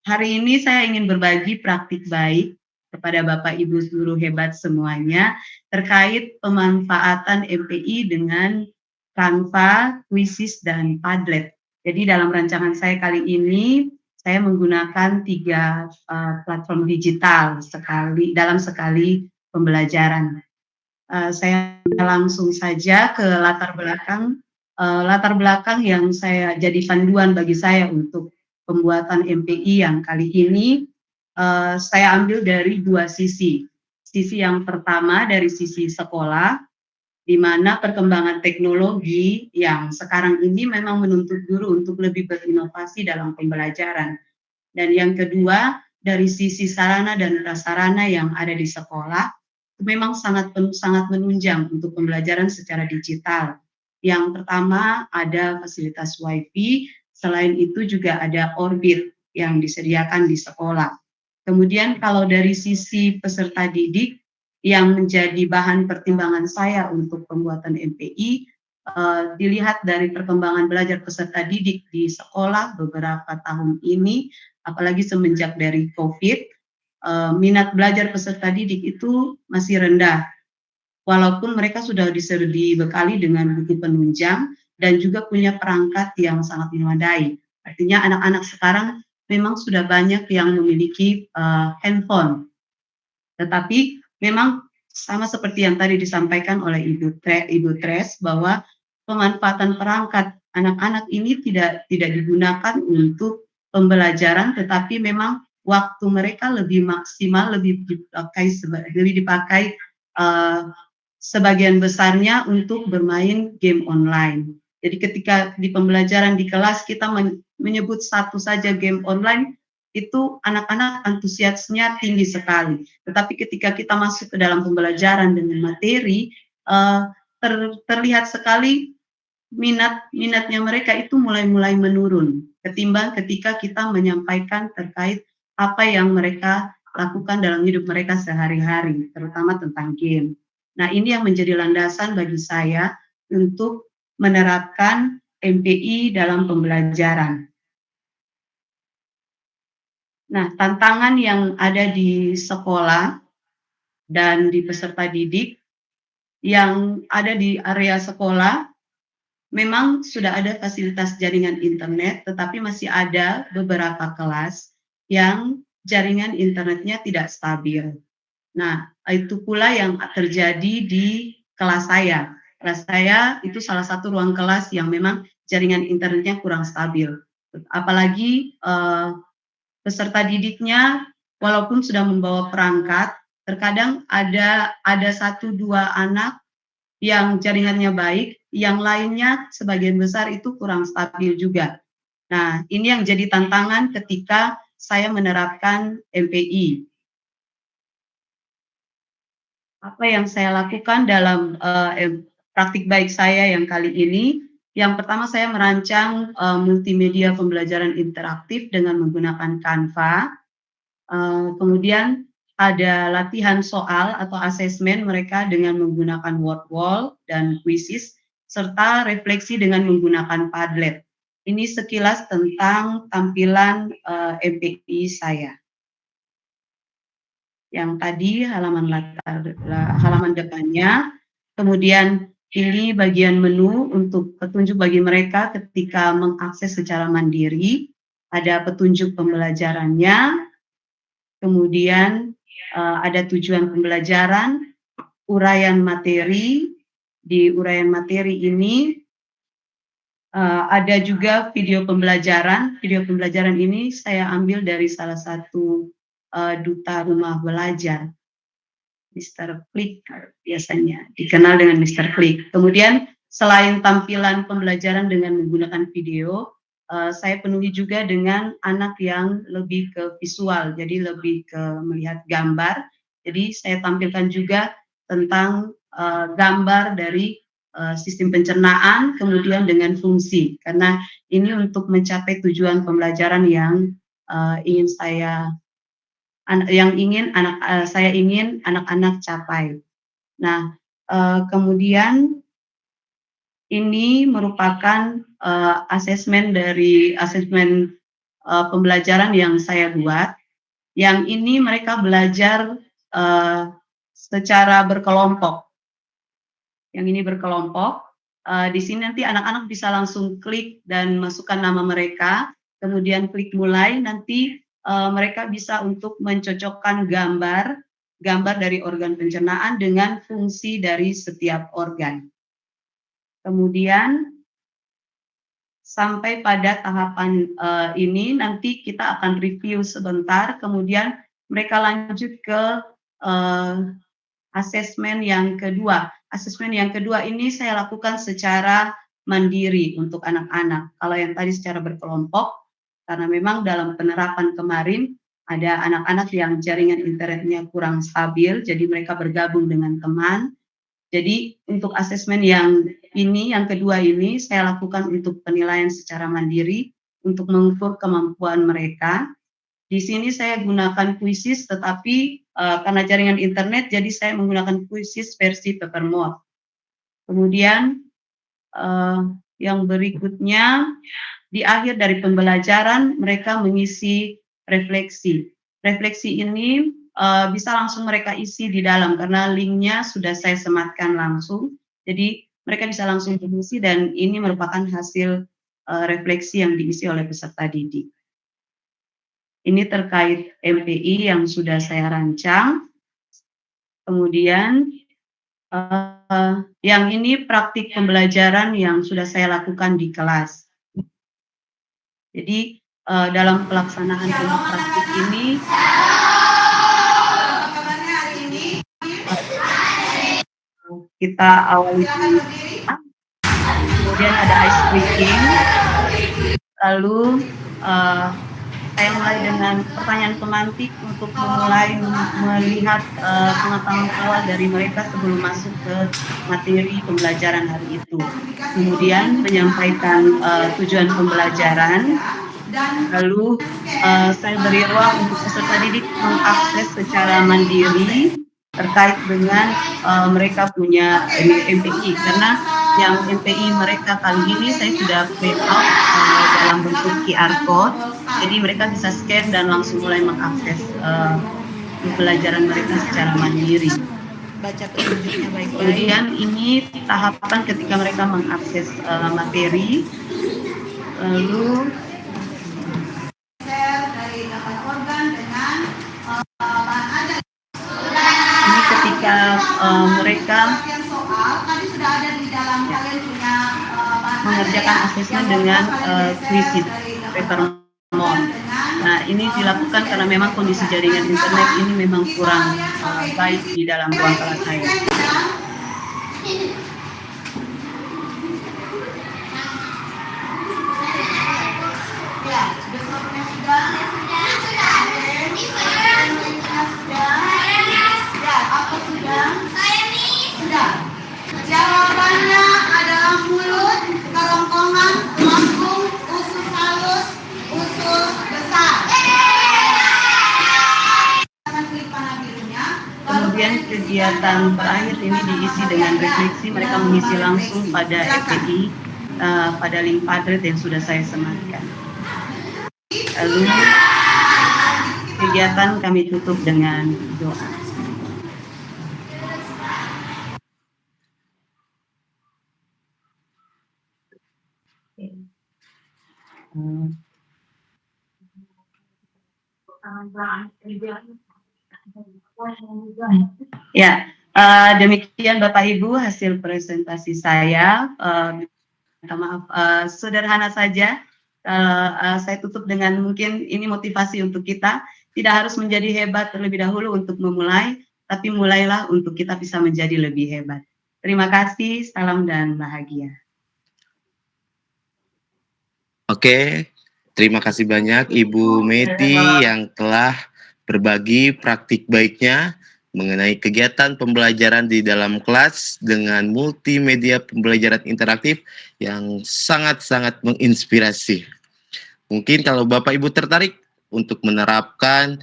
hari ini saya ingin berbagi praktik baik kepada Bapak Ibu guru hebat semuanya terkait pemanfaatan MPI dengan Canva, Quizzes, dan Padlet. Jadi dalam rancangan saya kali ini, saya menggunakan 3 platform digital dalam sekali pembelajaran. Saya langsung saja ke latar belakang yang saya jadi panduan bagi saya untuk pembuatan MPI yang kali ini. Saya ambil dari 2 sisi. Sisi yang pertama dari sisi sekolah, di mana perkembangan teknologi yang sekarang ini memang menuntut guru untuk lebih berinovasi dalam pembelajaran. Dan yang kedua, dari sisi sarana dan prasarana yang ada di sekolah, memang sangat menunjang untuk pembelajaran secara digital. Yang pertama ada fasilitas WiFi, selain itu juga ada Orbit yang disediakan di sekolah. Kemudian kalau dari sisi peserta didik, yang menjadi bahan pertimbangan saya untuk pembuatan MPI, dilihat dari perkembangan belajar peserta didik di sekolah beberapa tahun ini, apalagi semenjak dari COVID, minat belajar peserta didik itu masih rendah. Walaupun mereka sudah dibekali dengan buku penunjang dan juga punya perangkat yang sangat memadai. Artinya anak-anak sekarang memang sudah banyak yang memiliki handphone. Tetapi memang sama seperti yang tadi disampaikan oleh Ibu Tres, bahwa pemanfaatan perangkat anak-anak ini tidak digunakan untuk pembelajaran, tetapi memang waktu mereka lebih maksimal, lebih dipakai sebagian besarnya untuk bermain game online. Jadi ketika di pembelajaran di kelas kita menyebut satu saja game online, itu anak-anak antusiasnya tinggi sekali. Tetapi ketika kita masuk ke dalam pembelajaran dengan materi, terlihat sekali minatnya mereka itu mulai menurun ketimbang ketika kita menyampaikan terkait apa yang mereka lakukan dalam hidup mereka sehari-hari, terutama tentang game. Nah, ini yang menjadi landasan bagi saya untuk menerapkan MPI dalam pembelajaran. Nah, tantangan yang ada di sekolah dan di peserta didik yang ada di area sekolah, memang sudah ada fasilitas jaringan internet, tetapi masih ada beberapa kelas yang jaringan internetnya tidak stabil. Nah, itu pula yang terjadi di kelas saya. Kelas saya itu salah satu ruang kelas yang memang jaringan internetnya kurang stabil. Apalagi peserta didiknya walaupun sudah membawa perangkat, terkadang ada 1-2 anak yang jaringannya baik, yang lainnya sebagian besar itu kurang stabil juga. Nah, ini yang jadi tantangan ketika saya menerapkan MPI. Apa yang saya lakukan dalam praktik baik saya yang kali ini? Yang pertama saya merancang multimedia pembelajaran interaktif dengan menggunakan Canva. Kemudian ada latihan soal atau asesmen mereka dengan menggunakan word wall dan quizzes, serta refleksi dengan menggunakan Padlet. Ini sekilas tentang tampilan MPI saya. Yang tadi halaman depannya, kemudian ini bagian menu untuk petunjuk bagi mereka ketika mengakses secara mandiri, ada petunjuk pembelajarannya, kemudian ada tujuan pembelajaran, uraian materi. Di uraian materi ini ada juga video pembelajaran. Video pembelajaran ini saya ambil dari salah satu duta rumah belajar. Mr. Klik biasanya dikenal dengan Mr. Klik. Kemudian selain tampilan pembelajaran dengan menggunakan video, saya penuhi juga dengan anak yang lebih ke visual, jadi lebih ke melihat gambar. Jadi saya tampilkan juga tentang gambar dari sistem pencernaan, kemudian dengan fungsi, karena ini untuk mencapai tujuan pembelajaran yang ingin saya saya ingin anak-anak capai. Nah, kemudian ini merupakan asesmen pembelajaran yang saya buat. Yang ini mereka belajar secara berkelompok. Yang ini berkelompok. Di sini nanti anak-anak bisa langsung klik dan masukkan nama mereka, kemudian klik mulai, nanti mereka bisa untuk mencocokkan gambar dari organ pencernaan dengan fungsi dari setiap organ. Kemudian sampai pada tahapan ini nanti kita akan review sebentar, kemudian mereka lanjut ke asesmen yang kedua. Asesmen yang kedua ini saya lakukan secara mandiri untuk anak-anak. Kalau yang tadi secara berkelompok, karena memang dalam penerapan kemarin ada anak-anak yang jaringan internetnya kurang stabil, jadi mereka bergabung dengan teman. Jadi untuk asesmen yang kedua ini saya lakukan untuk penilaian secara mandiri untuk mengukur kemampuan mereka. Di sini saya gunakan Quizzes, tetapi karena jaringan internet, jadi saya menggunakan Quizzes versi Papermode. Kemudian yang berikutnya, di akhir dari pembelajaran mereka mengisi refleksi. Refleksi ini bisa langsung mereka isi di dalam karena linknya sudah saya sematkan langsung. Jadi mereka bisa langsung mengisi dan ini merupakan hasil refleksi yang diisi oleh peserta didik. Ini terkait MPI yang sudah saya rancang. Kemudian yang ini praktik pembelajaran yang sudah saya lakukan di kelas. Jadi dalam pelaksanaan praktik ini kita awali kemudian ada ice breaking, lalu saya mulai dengan pertanyaan pemantik untuk memulai melihat pengetahuan awal dari mereka sebelum masuk ke materi pembelajaran hari itu. Kemudian menyampaikan tujuan pembelajaran, lalu saya beri ruang untuk peserta didik mengakses secara mandiri terkait dengan mereka punya MPI, karena yang MPI mereka kali ini saya sudah print out dalam bentuk QR code, jadi mereka bisa scan dan langsung mulai mengakses pembelajaran mereka secara mandiri. Baca petunjuknya baik-baik. Kemudian ini tahapan ketika mereka mengakses materi, lalu ini ketika mereka mengerjakan asesmen dengan Quizzes Papermode. Nah, ini dilakukan karena memang kondisi jaringan internet ini memang kurang baik di dalam ruang kelas saya. Jawabannya adalah mulut, kerongkongan, lambung, usus halus, usus besar. Kemudian kegiatan terakhir ini diisi dengan refleksi, mereka mengisi langsung pada FPI, pada link Padlet yang sudah saya sematkan. Lalu kegiatan kami tutup dengan doa. Ya, demikian Bapak Ibu hasil presentasi saya. Minta maaf, sederhana saja. Saya tutup dengan mungkin ini motivasi untuk kita. Tidak harus menjadi hebat terlebih dahulu untuk memulai, tapi mulailah untuk kita bisa menjadi lebih hebat. Terima kasih, salam dan bahagia. Oke, terima kasih banyak Ibu Meti yang telah berbagi praktik baiknya mengenai kegiatan pembelajaran di dalam kelas dengan multimedia pembelajaran interaktif yang sangat-sangat menginspirasi. Mungkin kalau Bapak Ibu tertarik untuk menerapkan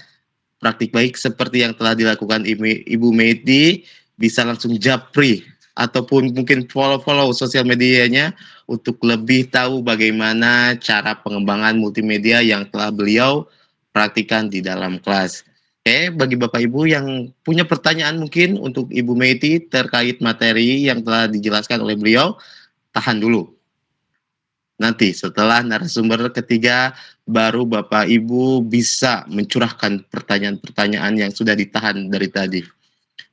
praktik baik seperti yang telah dilakukan Ibu Meti, bisa langsung japri ataupun mungkin follow sosial medianya untuk lebih tahu bagaimana cara pengembangan multimedia yang telah beliau praktikkan di dalam kelas. Oke, bagi Bapak Ibu yang punya pertanyaan mungkin untuk Ibu Meti terkait materi yang telah dijelaskan oleh beliau, tahan dulu. Nanti setelah narasumber ketiga, baru Bapak Ibu bisa mencurahkan pertanyaan-pertanyaan yang sudah ditahan dari tadi.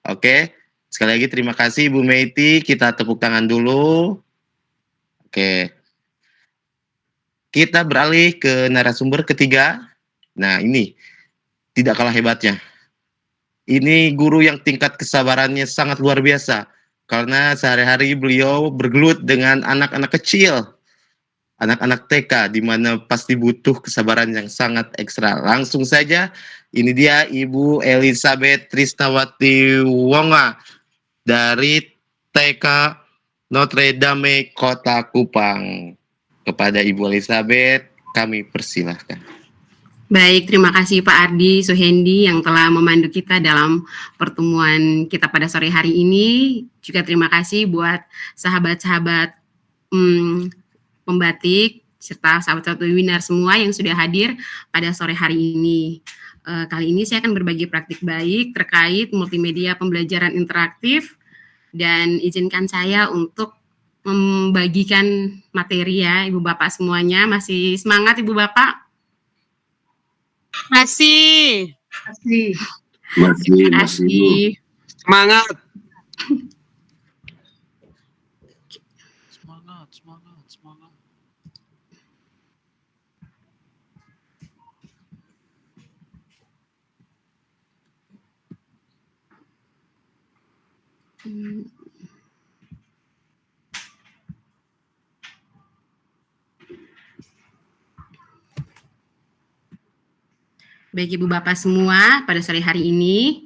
Oke, sekali lagi terima kasih Ibu Meti, kita tepuk tangan dulu. Oke, kita beralih ke narasumber ketiga. Nah ini, tidak kalah hebatnya. Ini guru yang tingkat kesabarannya sangat luar biasa. Karena sehari-hari beliau bergelut dengan anak-anak kecil. Anak-anak TK, di mana pasti butuh kesabaran yang sangat ekstra. Langsung saja, ini dia Ibu Elizabeth Trisnawati Wonga dari TK Notre Dame Kota Kupang. Kepada Ibu Elizabeth, kami persilahkan. Baik, terima kasih Pak Ardi Suhendi yang telah memandu kita dalam pertemuan kita pada sore hari ini. Juga terima kasih buat sahabat-sahabat pembatik serta sahabat-sahabat webinar semua yang sudah hadir pada sore hari ini. Kali ini saya akan berbagi praktik baik terkait multimedia pembelajaran interaktif dan izinkan saya untuk membagikan materi ya Ibu Bapak semuanya. Masih semangat Ibu Bapak? Masih. Masih. Semangat. Semangat. Baik Ibu Bapak semua, pada sore hari ini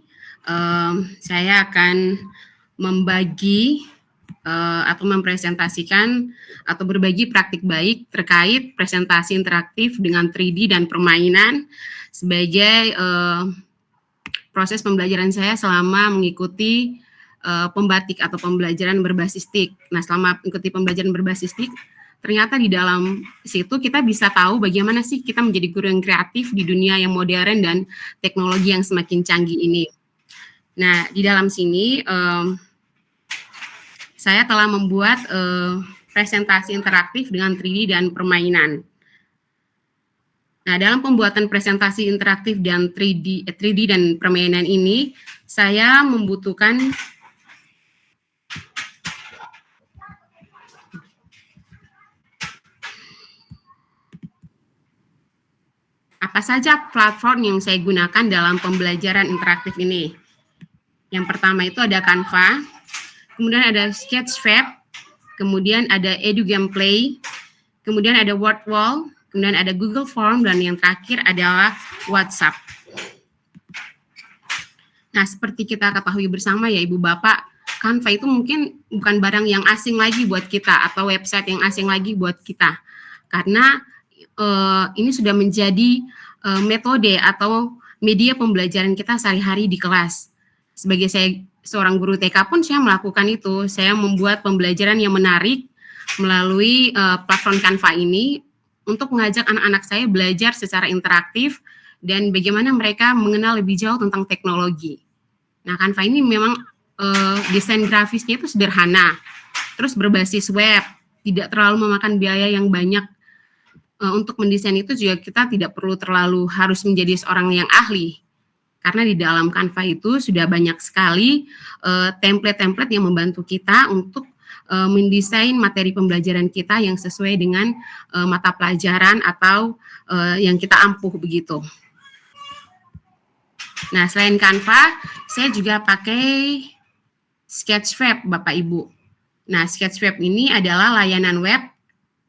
saya akan membagi atau mempresentasikan atau berbagi praktik baik terkait presentasi interaktif dengan 3D dan permainan sebagai proses pembelajaran saya selama mengikuti pembatik atau pembelajaran berbasis TIK. Nah, selama mengikuti pembelajaran berbasis TIK, ternyata di dalam situ kita bisa tahu bagaimana sih kita menjadi guru yang kreatif di dunia yang modern dan teknologi yang semakin canggih ini. Nah, di dalam sini saya telah membuat presentasi interaktif dengan 3D dan permainan. Nah, dalam pembuatan presentasi interaktif dan 3D dan permainan ini, saya membutuhkan apa saja platform yang saya gunakan dalam pembelajaran interaktif ini. Yang pertama itu ada Canva, kemudian ada Sketchfab, kemudian ada EduGameplay, kemudian ada Wordwall, kemudian ada Google Form, dan yang terakhir adalah WhatsApp. Nah, seperti kita ketahui bersama ya Ibu Bapak, Canva itu mungkin bukan barang yang asing lagi buat kita atau website yang asing lagi buat kita. Karena ini sudah menjadi metode atau media pembelajaran kita sehari-hari di kelas. Sebagai saya seorang guru TK pun saya melakukan itu. Saya membuat pembelajaran yang menarik melalui platform Canva ini untuk mengajak anak-anak saya belajar secara interaktif dan bagaimana mereka mengenal lebih jauh tentang teknologi. Nah, Canva ini memang desain grafisnya itu sederhana, terus berbasis web, tidak terlalu memakan biaya yang banyak. Untuk mendesain itu juga kita tidak perlu terlalu harus menjadi seorang yang ahli, karena di dalam Canva itu sudah banyak sekali template-template yang membantu kita untuk mendesain materi pembelajaran kita yang sesuai dengan mata pelajaran atau yang kita ampuh begitu. Nah, selain Canva, saya juga pakai Sketchfab, Bapak Ibu. Nah, Sketchfab ini adalah layanan web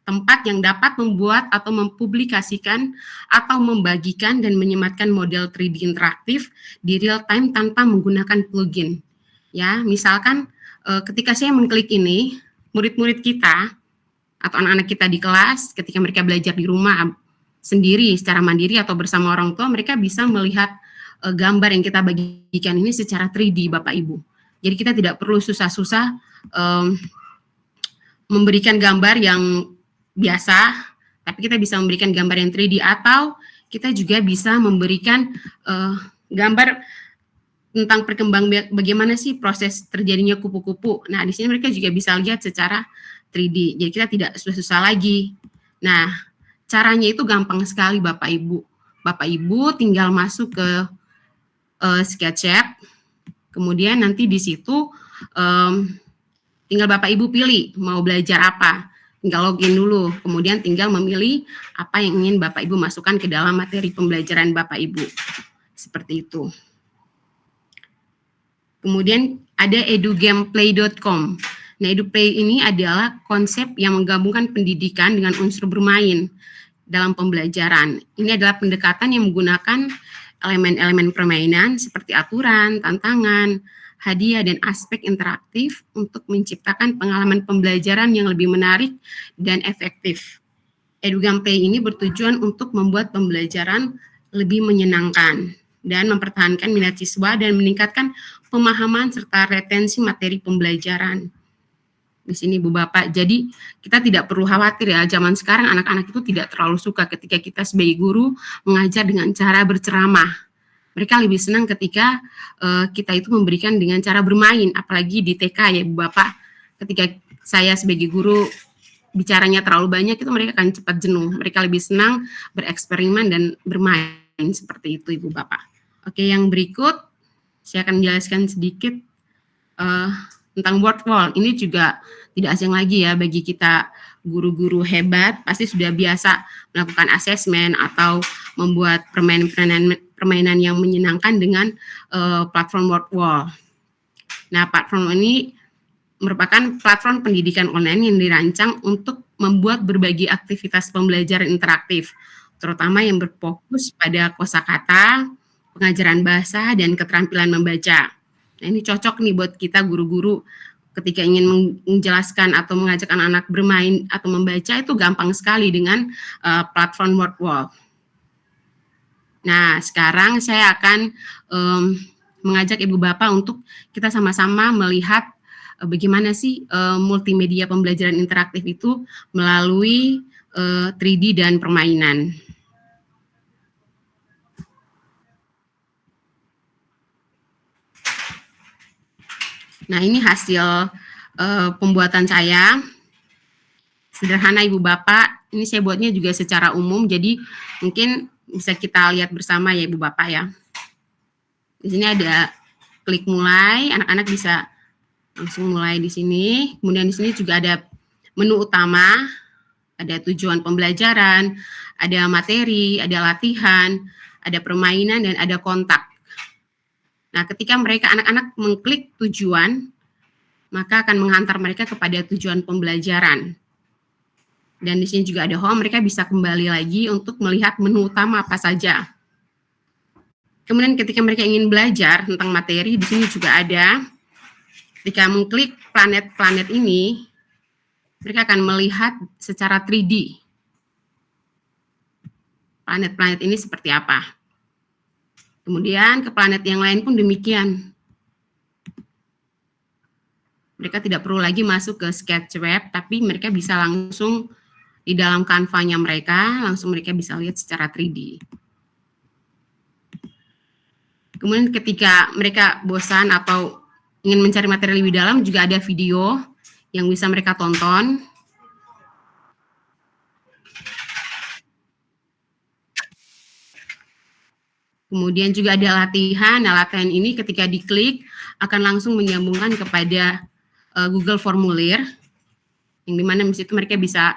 tempat yang dapat membuat atau mempublikasikan atau membagikan dan menyematkan model 3D interaktif di real time tanpa menggunakan plugin. Ya, misalkan ketika saya mengklik ini, murid-murid kita atau anak-anak kita di kelas, ketika mereka belajar di rumah sendiri secara mandiri atau bersama orang tua, mereka bisa melihat gambar yang kita bagikan ini secara 3D, Bapak Ibu. Jadi kita tidak perlu susah-susah memberikan gambar yang biasa, tapi kita bisa memberikan gambar yang 3D, atau kita juga bisa memberikan gambar tentang perkembangan bagaimana sih proses terjadinya kupu-kupu. Nah, di sini mereka juga bisa lihat secara 3D. Jadi kita tidak susah-susah lagi. Nah, caranya itu gampang sekali, Bapak Ibu. Bapak Ibu tinggal masuk ke Sketchup, kemudian nanti di situ tinggal Bapak Ibu pilih mau belajar apa. Tinggal login dulu, kemudian tinggal memilih apa yang ingin Bapak Ibu masukkan ke dalam materi pembelajaran Bapak Ibu. Seperti itu. Kemudian ada edugameplay.com. Nah, EduPlay ini adalah konsep yang menggabungkan pendidikan dengan unsur bermain dalam pembelajaran. Ini adalah pendekatan yang menggunakan elemen-elemen permainan seperti aturan, tantangan, hadiah, dan aspek interaktif untuk menciptakan pengalaman pembelajaran yang lebih menarik dan efektif. EduGameplay ini bertujuan untuk membuat pembelajaran lebih menyenangkan dan mempertahankan minat siswa dan meningkatkan pemahaman serta retensi materi pembelajaran. Di sini Bu Bapak, jadi kita tidak perlu khawatir ya, zaman sekarang anak-anak itu tidak terlalu suka ketika kita sebagai guru mengajar dengan cara berceramah. Mereka lebih senang ketika kita itu memberikan dengan cara bermain, apalagi di TK ya Bu Bapak. Ketika saya sebagai guru bicaranya terlalu banyak, itu mereka akan cepat jenuh. Mereka lebih senang bereksperimen dan bermain seperti itu Ibu Bapak. Oke, yang berikut saya akan menjelaskan sedikit tentang word wall. Ini juga tidak asing lagi ya bagi kita guru-guru hebat, pasti sudah biasa melakukan asesmen atau membuat permainan yang menyenangkan dengan platform word wall. Nah, platform ini merupakan platform pendidikan online yang dirancang untuk membuat berbagai aktivitas pembelajaran interaktif, terutama yang berfokus pada kosakata, pengajaran bahasa, dan keterampilan membaca. Nah, ini cocok nih buat kita guru-guru ketika ingin menjelaskan atau mengajak anak-anak bermain atau membaca, itu gampang sekali dengan platform word wall. Nah, sekarang saya akan mengajak Ibu Bapak untuk kita sama-sama melihat bagaimana sih multimedia pembelajaran interaktif itu melalui 3D dan permainan. Nah, ini hasil pembuatan saya. Sederhana Ibu Bapak, ini saya buatnya juga secara umum, jadi mungkin bisa kita lihat bersama ya Ibu Bapak ya. Di sini ada klik mulai, anak-anak bisa langsung mulai di sini. Kemudian di sini juga ada menu utama, ada tujuan pembelajaran, ada materi, ada latihan, ada permainan, dan ada kontak. Nah, ketika mereka anak-anak mengklik tujuan, maka akan menghantar mereka kepada tujuan pembelajaran. Dan di sini juga ada home, mereka bisa kembali lagi untuk melihat menu utama apa saja. Kemudian ketika mereka ingin belajar tentang materi, di sini juga ada. Ketika mengklik planet-planet ini, mereka akan melihat secara 3D. Planet-planet ini seperti apa. Kemudian ke planet yang lain pun demikian. Mereka tidak perlu lagi masuk ke Sketchweb, tapi mereka bisa langsung di dalam Canva-nya mereka, langsung mereka bisa lihat secara 3D. Kemudian ketika mereka bosan atau ingin mencari materi lebih dalam, juga ada video yang bisa mereka tonton. Kemudian juga ada latihan. Nah, latihan ini ketika diklik akan langsung menyambungkan kepada Google Formulir, yang dimana di situ mereka bisa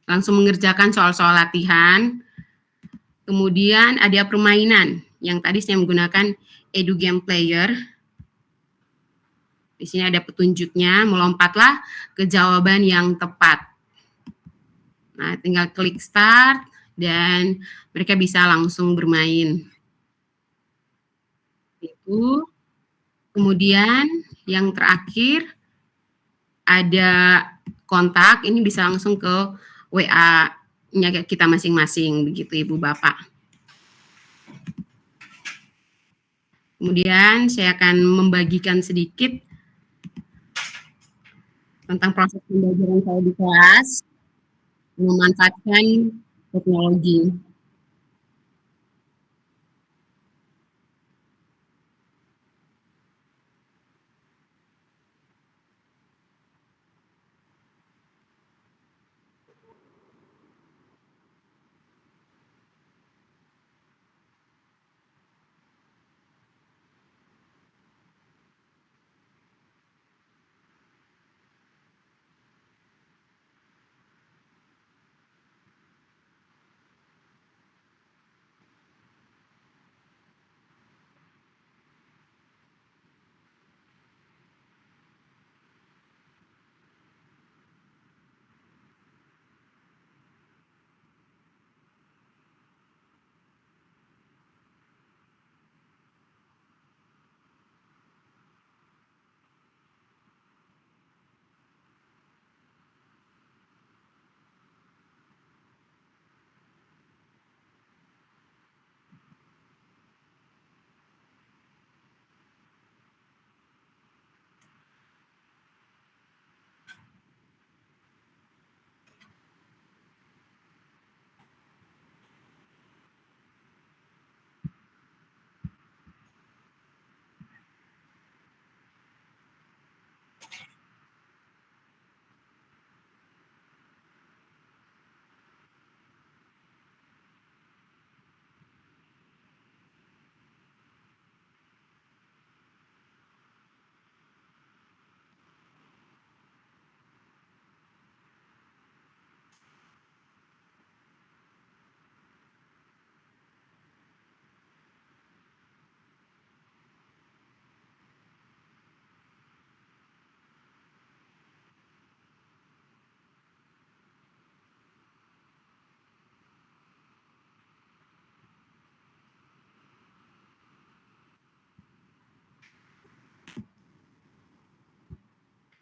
langsung mengerjakan soal-soal latihan. Kemudian ada permainan yang tadi saya menggunakan EduGame Player. Di sini ada petunjuknya, melompatlah ke jawaban yang tepat. Nah, tinggal klik start dan mereka bisa langsung bermain. Itu. Kemudian yang terakhir ada kontak, ini bisa langsung ke WA-nya kita masing-masing, begitu Ibu Bapak. Kemudian saya akan membagikan sedikit tentang proses pembelajaran saya di kelas, memanfaatkan teknologi.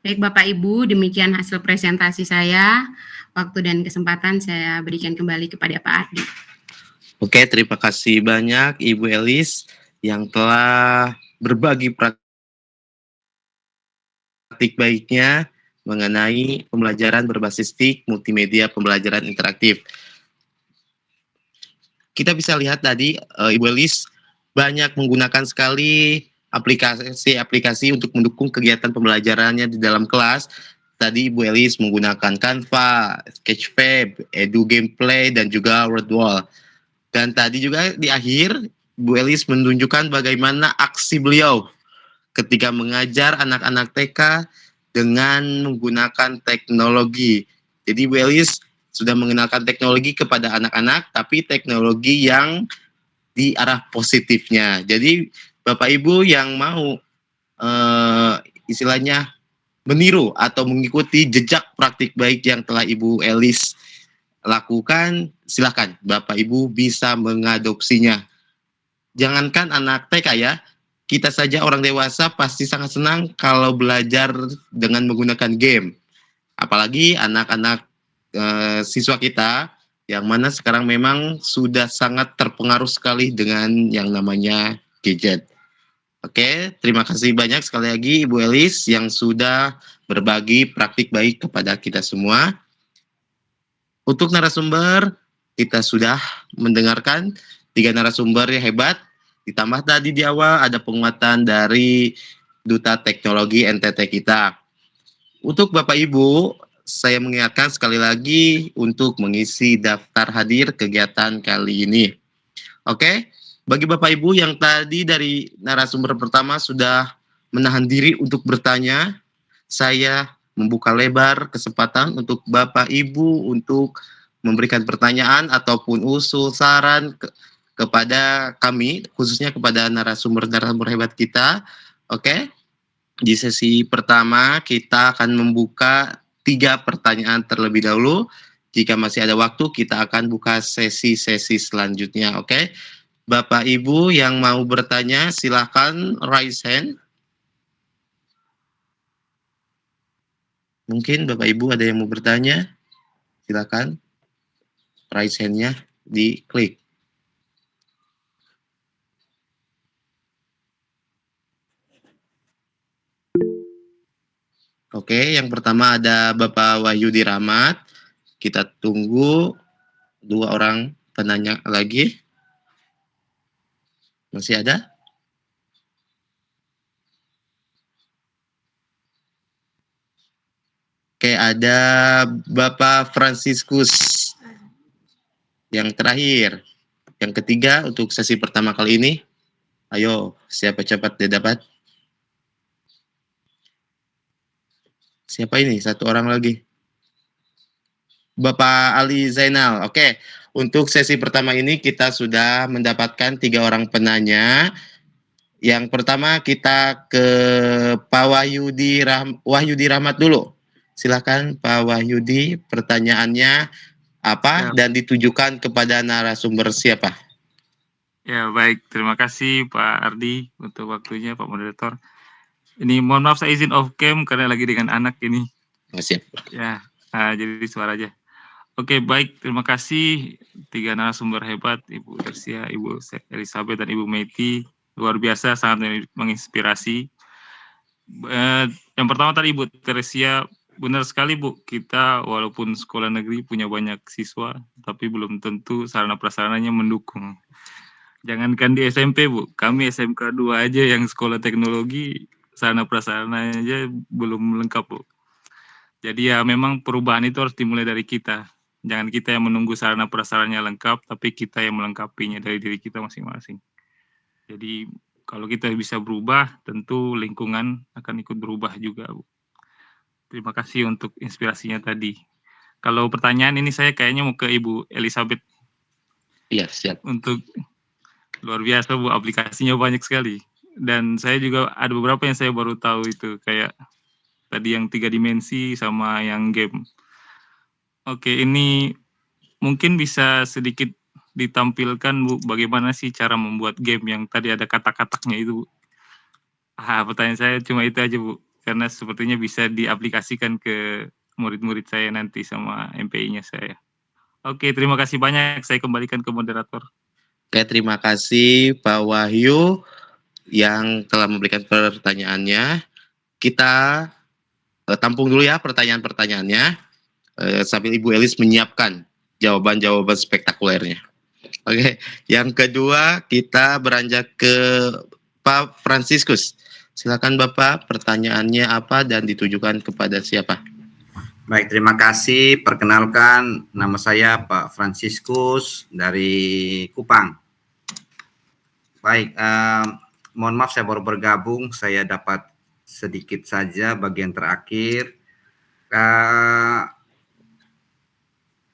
Baik Bapak Ibu, demikian hasil presentasi saya. Waktu dan kesempatan saya berikan kembali kepada Pak Ardi. Oke, terima kasih banyak Ibu Elis yang telah berbagi praktik baiknya mengenai pembelajaran berbasis TIK multimedia pembelajaran interaktif. Kita bisa lihat tadi Ibu Elis banyak menggunakan sekali aplikasi-aplikasi untuk mendukung kegiatan pembelajarannya di dalam kelas. Tadi Ibu Elis menggunakan Canva, Sketchfab, EduGame Play, dan juga Wordwall. Dan tadi juga di akhir, Bu Elis menunjukkan bagaimana aksi beliau ketika mengajar anak-anak TK dengan menggunakan teknologi. Jadi Bu Elis sudah mengenalkan teknologi kepada anak-anak, tapi teknologi yang di arah positifnya. Jadi Bapak Ibu yang mau istilahnya meniru atau mengikuti jejak praktik baik yang telah Ibu Elis lakukan, silakan Bapak Ibu bisa mengadopsinya. Jangankan anak TK ya, kita saja orang dewasa pasti sangat senang kalau belajar dengan menggunakan game. Apalagi anak-anak siswa kita yang mana sekarang memang sudah sangat terpengaruh sekali dengan yang namanya gadget. Oke, terima kasih banyak sekali lagi Ibu Elis yang sudah berbagi praktik baik kepada kita semua. Untuk narasumber, kita sudah mendengarkan 3 narasumber yang hebat. Ditambah tadi di awal ada penguatan dari Duta Teknologi NTT kita. Untuk Bapak Ibu, saya mengingatkan sekali lagi untuk mengisi daftar hadir kegiatan kali ini. Oke, bagi Bapak Ibu yang tadi dari narasumber pertama sudah menahan diri untuk bertanya, saya membuka lebar kesempatan untuk Bapak Ibu untuk memberikan pertanyaan ataupun usul, saran kepada kami, khususnya kepada narasumber-narasumber hebat kita. Oke, di sesi pertama kita akan membuka 3 pertanyaan terlebih dahulu. Jika masih ada waktu, kita akan buka sesi-sesi selanjutnya. Oke, Bapak Ibu yang mau bertanya, silakan raise hand. Mungkin Bapak Ibu ada yang mau bertanya, silakan raise hand-nya diklik. Oke, yang pertama ada Bapak Wahyudi Rahmat. Kita tunggu 2 orang penanya lagi. Masih ada? Oke, ada Bapak Franciscus. Yang terakhir. Yang ketiga untuk sesi pertama kali ini. Ayo, siapa cepat dia dapat? Siapa ini? 1 orang lagi. Bapak Ali Zainal. Oke, untuk sesi pertama ini kita sudah mendapatkan 3 orang penanya. Yang pertama kita ke Pak Wahyudi Rahmat dulu. Silakan Pak Wahyudi, pertanyaannya apa dan ditujukan kepada narasumber siapa? Ya, baik. Terima kasih Pak Ardi untuk waktunya, Pak Moderator. Ini mohon maaf saya izin off cam karena lagi dengan anak ini. Siap. Ya, jadi suara aja. Oke, baik. Terima kasih 3 narasumber hebat, Ibu Dersia, Ibu Elizabeth, dan Ibu Meti. Luar biasa, sangat menginspirasi. Yang pertama tadi Ibu Tersia, benar sekali Bu, kita walaupun sekolah negeri punya banyak siswa, tapi belum tentu sarana prasarananya mendukung. Jangankan di SMP Bu, kami SMK 2 aja yang sekolah teknologi, sarana prasarananya aja belum lengkap Bu. Jadi ya memang perubahan itu harus dimulai dari kita. Jangan kita yang menunggu sarana prasarannya lengkap, tapi kita yang melengkapinya dari diri kita masing-masing. Jadi kalau kita bisa berubah, tentu lingkungan akan ikut berubah juga Bu. Terima kasih untuk inspirasinya tadi. Kalau pertanyaan ini saya kayaknya mau ke Ibu Elizabeth. Iya, siap. Untuk luar biasa Bu, aplikasinya banyak sekali. Dan saya juga ada beberapa yang saya baru tahu itu, kayak tadi yang 3 dimensi sama yang game. Oke, ini mungkin bisa sedikit ditampilkan Bu, bagaimana sih cara membuat game yang tadi ada kata-katanya itu Bu. Pertanyaan saya cuma itu aja Bu. Karena sepertinya bisa diaplikasikan ke murid-murid saya nanti sama MPI-nya saya. Oke, terima kasih banyak. Saya kembalikan ke moderator. Oke, terima kasih Pak Wahyu yang telah memberikan pertanyaannya. Kita tampung dulu ya pertanyaan-pertanyaannya sambil Ibu Elis menyiapkan jawaban-jawaban spektakulernya. Oke, yang kedua kita beranjak ke Pak Franciscus. Silakan Bapak, pertanyaannya apa dan ditujukan kepada siapa? Baik, terima kasih. Perkenalkan, nama saya Pak Franciscus dari Kupang. Baik, mohon maaf saya baru bergabung, saya dapat sedikit saja bagian terakhir.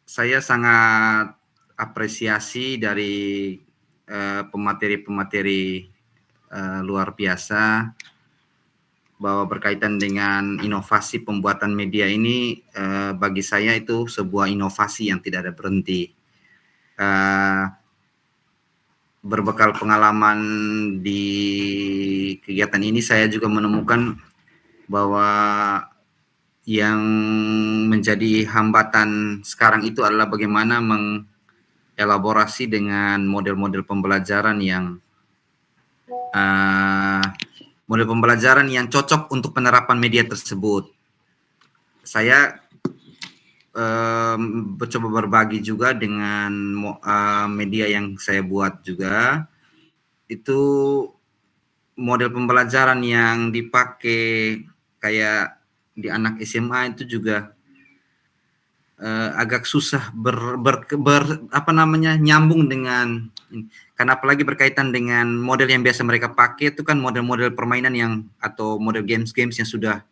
Saya sangat apresiasi dari pemateri-pemateri luar biasa bahwa berkaitan dengan inovasi pembuatan media ini, bagi saya itu sebuah inovasi yang tidak ada berhenti. Berbekal pengalaman di kegiatan ini, saya juga menemukan bahwa yang menjadi hambatan sekarang itu adalah bagaimana mengelaborasi dengan model-model pembelajaran yang cocok untuk penerapan media tersebut. Saya mencoba berbagi juga dengan media yang saya buat juga. Itu model pembelajaran yang dipakai kayak di anak SMA itu juga agak susah nyambung dengan, karena apalagi berkaitan dengan model yang biasa mereka pakai itu kan model-model permainan atau model games yang sudah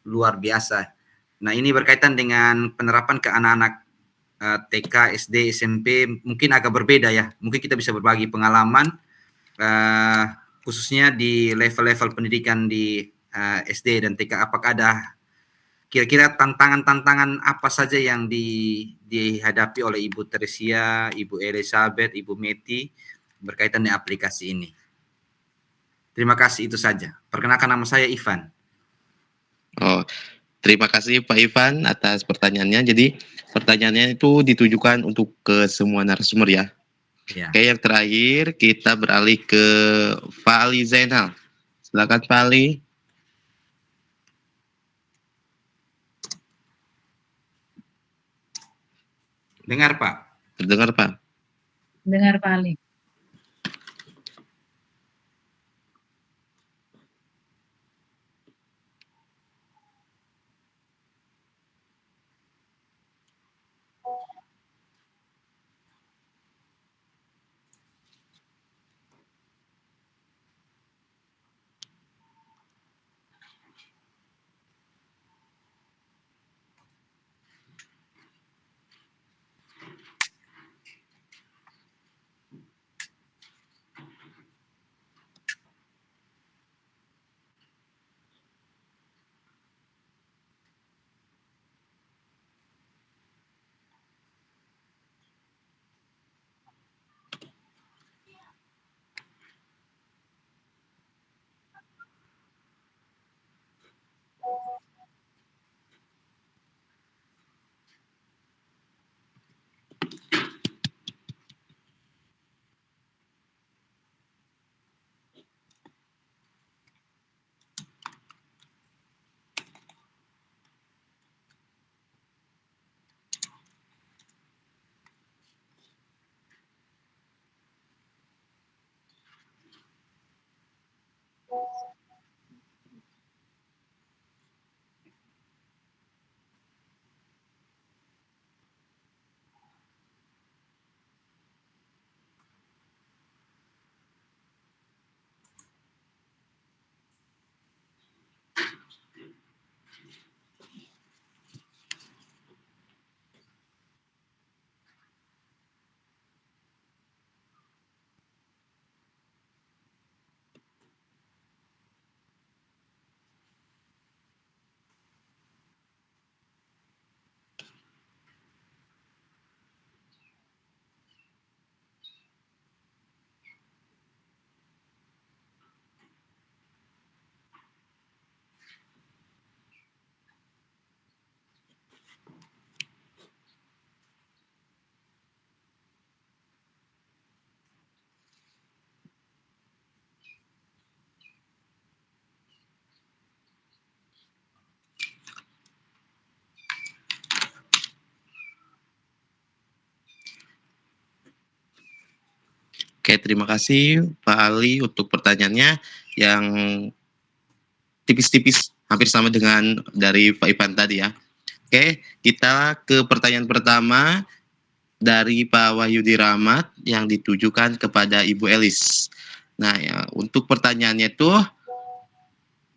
luar biasa. Nah, ini berkaitan dengan penerapan ke anak-anak TK, SD, SMP mungkin agak berbeda ya. Mungkin kita bisa berbagi pengalaman khususnya di level-level pendidikan di SD dan TK. Apakah ada kira-kira tantangan-tantangan apa saja yang dihadapi oleh Ibu Teresia, Ibu Elizabeth, Ibu Meti berkaitan dengan aplikasi ini? Terima kasih, itu saja. Perkenalkan, nama saya Ivan. Oh, terima kasih Pak Ivan atas pertanyaannya. Jadi pertanyaannya itu ditujukan untuk ke semua narasumber ya. Ya. Oke, yang terakhir kita beralih ke Pak Ali Zainal. Silakan Pak Ali. Dengar Pak. Terdengar Pak. Dengar Pak Ali. Oke, terima kasih Pak Ali untuk pertanyaannya yang tipis-tipis hampir sama dengan dari Pak Ivan tadi ya. Oke, kita ke pertanyaan pertama dari Pak Wahyudi Rahmat yang ditujukan kepada Ibu Elis. Nah, ya, untuk pertanyaannya itu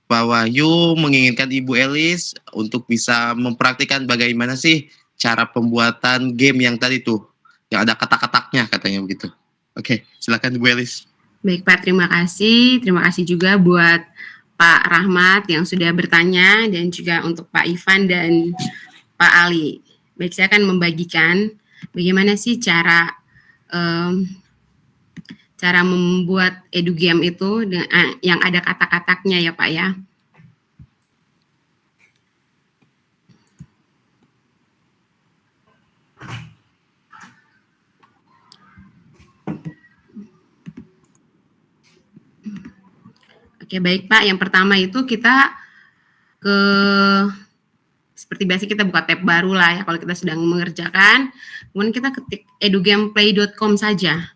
Pak Wahyu menginginkan Ibu Elis untuk bisa mempraktikkan bagaimana sih cara pembuatan game yang tadi tuh, yang ada kata-kataknya katanya begitu. Oke, silakan Ibu Elis. Baik Pak, terima kasih. Terima kasih juga buat Pak Rahmat yang sudah bertanya dan juga untuk Pak Ivan dan Pak Ali. Baik, saya akan membagikan bagaimana sih cara membuat edugame itu dengan, yang ada kata-kataknya ya Pak ya. Oke, baik Pak. Yang pertama itu kita seperti biasa kita buka tab baru lah ya kalau kita sedang mengerjakan. Kemudian kita ketik edugameplay.com saja.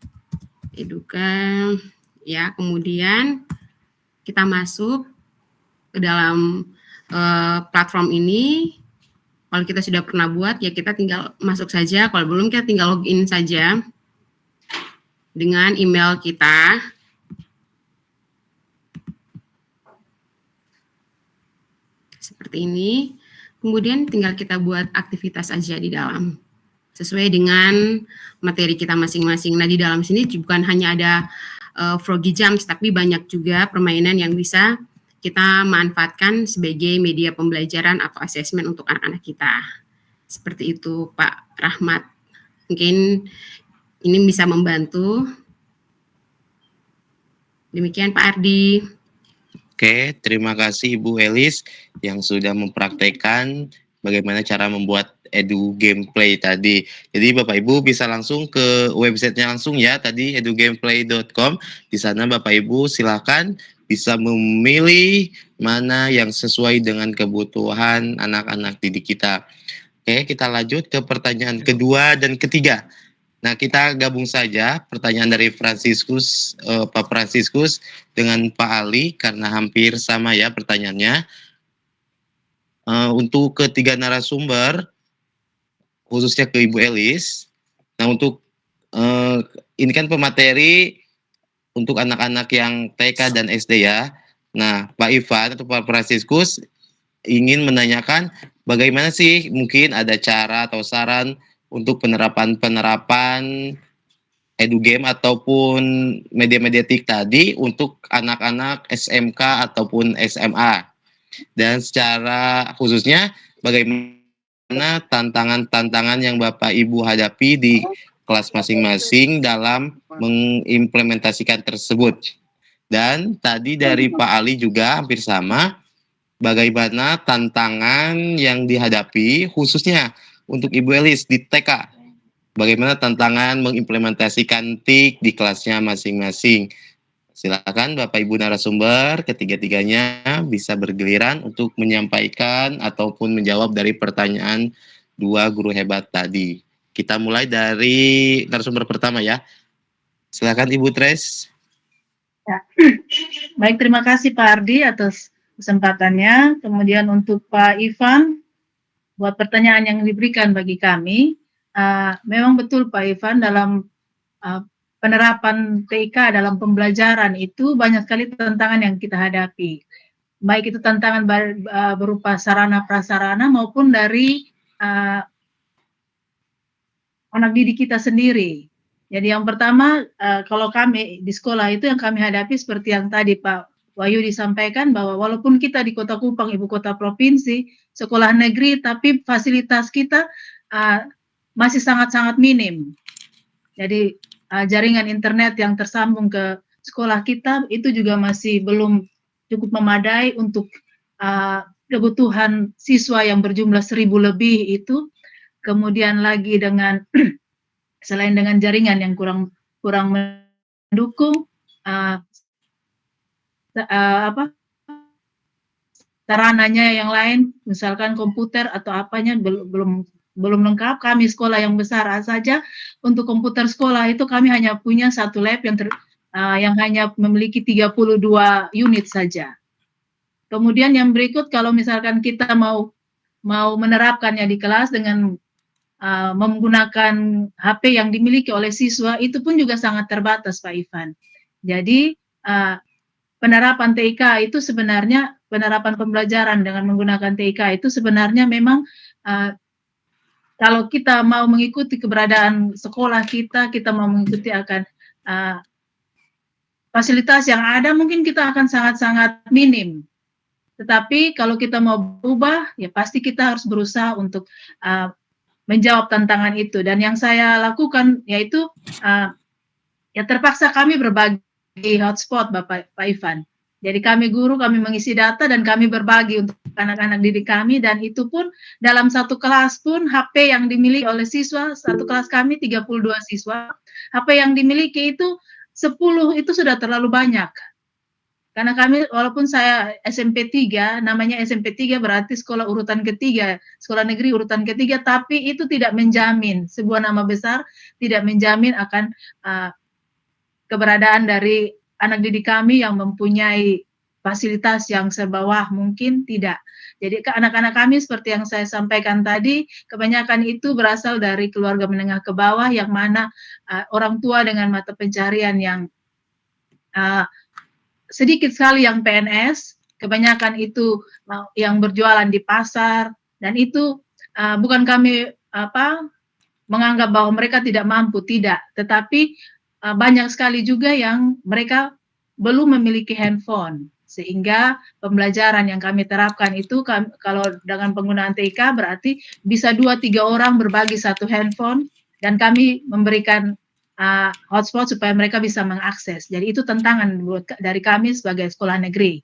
Edugame ya, kemudian kita masuk ke dalam platform ini. Kalau kita sudah pernah buat ya kita tinggal masuk saja. Kalau belum kita tinggal login saja dengan email kita. Seperti ini, kemudian tinggal kita buat aktivitas aja di dalam. sesuai dengan materi kita masing-masing. Nah, di dalam sini bukan hanya ada Froggy Jumps, tapi banyak juga permainan yang bisa kita manfaatkan sebagai media pembelajaran atau asesmen untuk anak-anak kita. Seperti itu, Pak Rahmat. Mungkin ini bisa membantu. Demikian, Pak Ardi. Oke, terima kasih Ibu Elis yang sudah mempraktekkan bagaimana cara membuat edu gameplay tadi. Jadi Bapak Ibu bisa langsung ke websitenya langsung ya, tadi edugameplay.com. Di sana Bapak Ibu silakan bisa memilih mana yang sesuai dengan kebutuhan anak-anak didik kita. Oke, kita lanjut ke pertanyaan kedua dan ketiga. Nah, kita gabung saja pertanyaan dari Franciscus, Pak Franciscus dengan Pak Ali, karena hampir sama ya pertanyaannya. Untuk ketiga narasumber, khususnya ke Ibu Elis. Nah, untuk ini kan pemateri untuk anak-anak yang TK dan SD ya. Nah, Pak Ivan atau Pak Franciscus ingin menanyakan bagaimana sih mungkin ada cara atau saran untuk penerapan edu game ataupun media-media TIK tadi untuk anak-anak SMK ataupun SMA. Dan secara khususnya bagaimana tantangan-tantangan yang Bapak Ibu hadapi di kelas masing-masing dalam mengimplementasikan tersebut. Dan tadi dari Pak Ali juga hampir sama, bagaimana tantangan yang dihadapi khususnya untuk Ibu Elis di TK. Bagaimana tantangan mengimplementasikan TIK di kelasnya masing-masing. Silakan Bapak Ibu narasumber ketiga-tiganya bisa bergiliran untuk menyampaikan ataupun menjawab dari pertanyaan dua guru hebat tadi. Kita mulai dari narasumber pertama ya. Silakan Ibu Tres. Ya. Baik, terima kasih Pak Ardi atas kesempatannya. Kemudian untuk Pak Ivan, buat pertanyaan yang diberikan bagi kami, memang betul Pak Ivan, dalam penerapan TIK dalam pembelajaran itu banyak sekali tantangan yang kita hadapi. Baik itu tantangan berupa sarana prasarana maupun dari anak didik kita sendiri. Jadi yang pertama, kalau kami di sekolah itu yang kami hadapi seperti yang tadi Pak Wahyu disampaikan, bahwa walaupun kita di Kota Kupang, ibu kota provinsi, sekolah negeri, tapi fasilitas kita masih sangat-sangat minim. Jadi jaringan internet yang tersambung ke sekolah kita itu juga masih belum cukup memadai untuk kebutuhan siswa yang berjumlah 1.000 lebih itu. Kemudian lagi dengan selain dengan jaringan yang kurang mendukung, sarananya yang lain, misalkan komputer atau apanya belum lengkap. Kami sekolah yang besar saja, untuk komputer sekolah itu kami hanya punya satu lab yang hanya memiliki 32 unit saja. Kemudian yang berikut, kalau misalkan kita mau menerapkannya di kelas dengan menggunakan HP yang dimiliki oleh siswa, itu pun juga sangat terbatas Pak Ivan. Jadi penerapan TIK itu sebenarnya, penerapan pembelajaran dengan menggunakan TIK itu sebenarnya memang kalau kita mau mengikuti keberadaan sekolah kita mau mengikuti akan fasilitas yang ada, mungkin kita akan sangat-sangat minim. Tetapi kalau kita mau berubah, ya pasti kita harus berusaha untuk menjawab tantangan itu. Dan yang saya lakukan yaitu ya terpaksa kami berbagi hotspot Pak Ivan. Jadi kami guru, kami mengisi data dan kami berbagi untuk anak-anak didik kami, dan itu pun dalam satu kelas pun HP yang dimiliki oleh siswa, satu kelas kami 32 siswa, HP yang dimiliki itu 10 itu sudah terlalu banyak. Karena kami, walaupun saya SMP 3, namanya SMP 3 berarti sekolah urutan ketiga, sekolah negeri urutan ketiga, tapi itu tidak menjamin, sebuah nama besar tidak menjamin akan keberadaan dari anak didik kami yang mempunyai fasilitas yang serba wah, mungkin tidak. Jadi anak-anak kami seperti yang saya sampaikan tadi, kebanyakan itu berasal dari keluarga menengah ke bawah, yang mana orang tua dengan mata pencarian yang sedikit sekali yang PNS, kebanyakan itu yang berjualan di pasar, dan itu bukan kami menganggap bahwa mereka tidak mampu, tidak. Tetapi banyak sekali juga yang mereka belum memiliki handphone, sehingga pembelajaran yang kami terapkan itu kalau dengan penggunaan TIK berarti bisa 2-3 orang berbagi satu handphone dan kami memberikan hotspot supaya mereka bisa mengakses. Jadi itu tantangan dari kami sebagai sekolah negeri.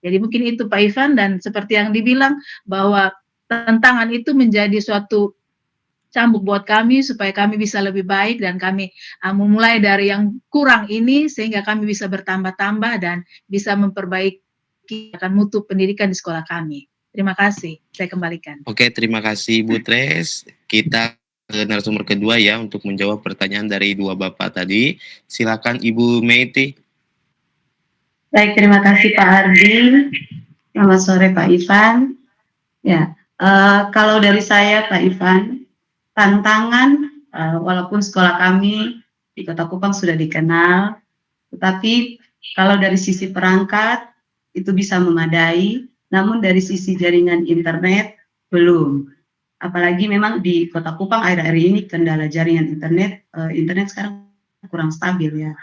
Jadi mungkin itu Pak Ivan, dan seperti yang dibilang bahwa tantangan itu menjadi suatu cambuk buat kami supaya kami bisa lebih baik, dan kami memulai dari yang kurang ini sehingga kami bisa bertambah-tambah dan bisa memperbaiki akan mutu pendidikan di sekolah kami. Terima kasih, saya kembalikan. Oke, terima kasih Bu Tres. Kita ke narasumber kedua ya untuk menjawab pertanyaan dari dua Bapak tadi. Silakan Ibu Meiti. Baik, terima kasih Pak Ardi. Selamat sore Pak Ivan. Ya, kalau dari saya Pak Ivan, tantangan walaupun sekolah kami di Kota Kupang sudah dikenal, tetapi kalau dari sisi perangkat itu bisa memadai, namun dari sisi jaringan internet belum. Apalagi memang di Kota Kupang akhir-akhir ini kendala jaringan internet, internet sekarang kurang stabil ya.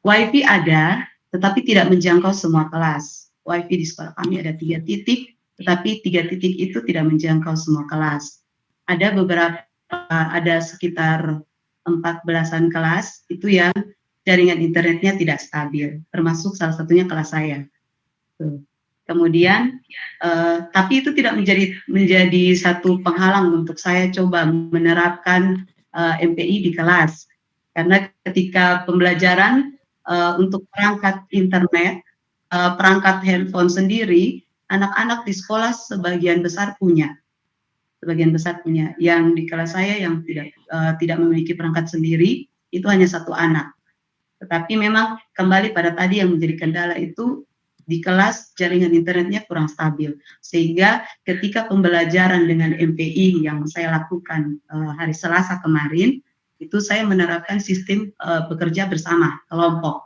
WiFi ada, tetapi tidak menjangkau semua kelas. WiFi di sekolah kami ada 3 titik, tetapi 3 titik itu tidak menjangkau semua kelas. Ada beberapa, ada sekitar 14-an kelas itu yang jaringan internetnya tidak stabil, termasuk salah satunya kelas saya. Kemudian, tapi itu tidak menjadi satu penghalang untuk saya coba menerapkan MPI di kelas, karena ketika pembelajaran untuk perangkat internet, perangkat handphone sendiri, anak-anak di sekolah sebagian besar punya. Yang di kelas saya yang tidak memiliki perangkat sendiri, itu hanya 1 anak. Tetapi memang kembali pada tadi yang menjadi kendala itu, di kelas jaringan internetnya kurang stabil. Sehingga ketika pembelajaran dengan MPI yang saya lakukan hari Selasa kemarin, itu saya menerapkan sistem bekerja bersama, kelompok,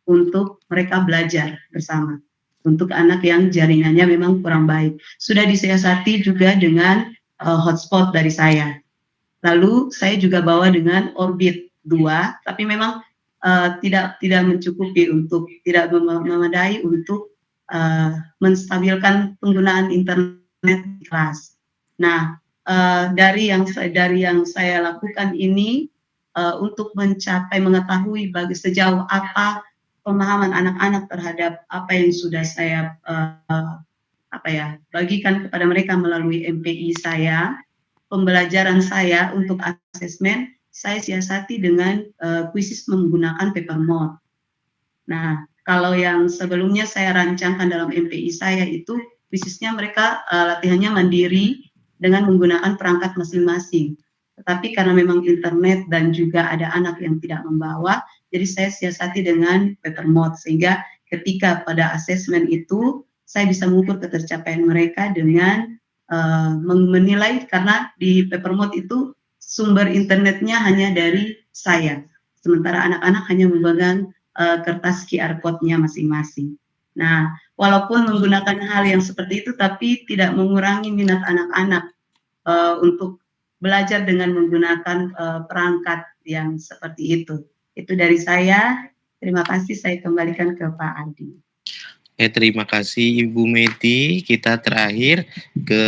untuk mereka belajar bersama. Untuk anak yang jaringannya memang kurang baik. Sudah disiasati juga dengan hotspot dari saya. Lalu saya juga bawa dengan Orbit 2, tapi memang tidak mencukupi untuk, tidak memadai untuk menstabilkan penggunaan internet di kelas. Nah, dari yang saya lakukan ini untuk mengetahui sejauh apa pemahaman anak-anak terhadap apa yang sudah saya bagikan kepada mereka melalui MPI saya, pembelajaran saya untuk asesmen, saya siasati dengan kuisis menggunakan paper mode. Nah, kalau yang sebelumnya saya rancangkan dalam MPI saya itu kuisisnya mereka latihannya mandiri dengan menggunakan perangkat masing-masing. Tetapi karena memang internet dan juga ada anak yang tidak membawa, jadi saya siasati dengan paper mode, sehingga ketika pada asesmen itu saya bisa mengukur ketercapaian mereka dengan menilai, karena di paper mode itu sumber internetnya hanya dari saya, sementara anak-anak hanya memegang kertas QR code-nya masing-masing. Nah, walaupun menggunakan hal yang seperti itu, tapi tidak mengurangi minat anak-anak untuk belajar dengan menggunakan perangkat yang seperti itu. Itu dari saya. Terima kasih, saya kembalikan ke Pak Adi. Terima kasih Ibu Meti. Kita terakhir ke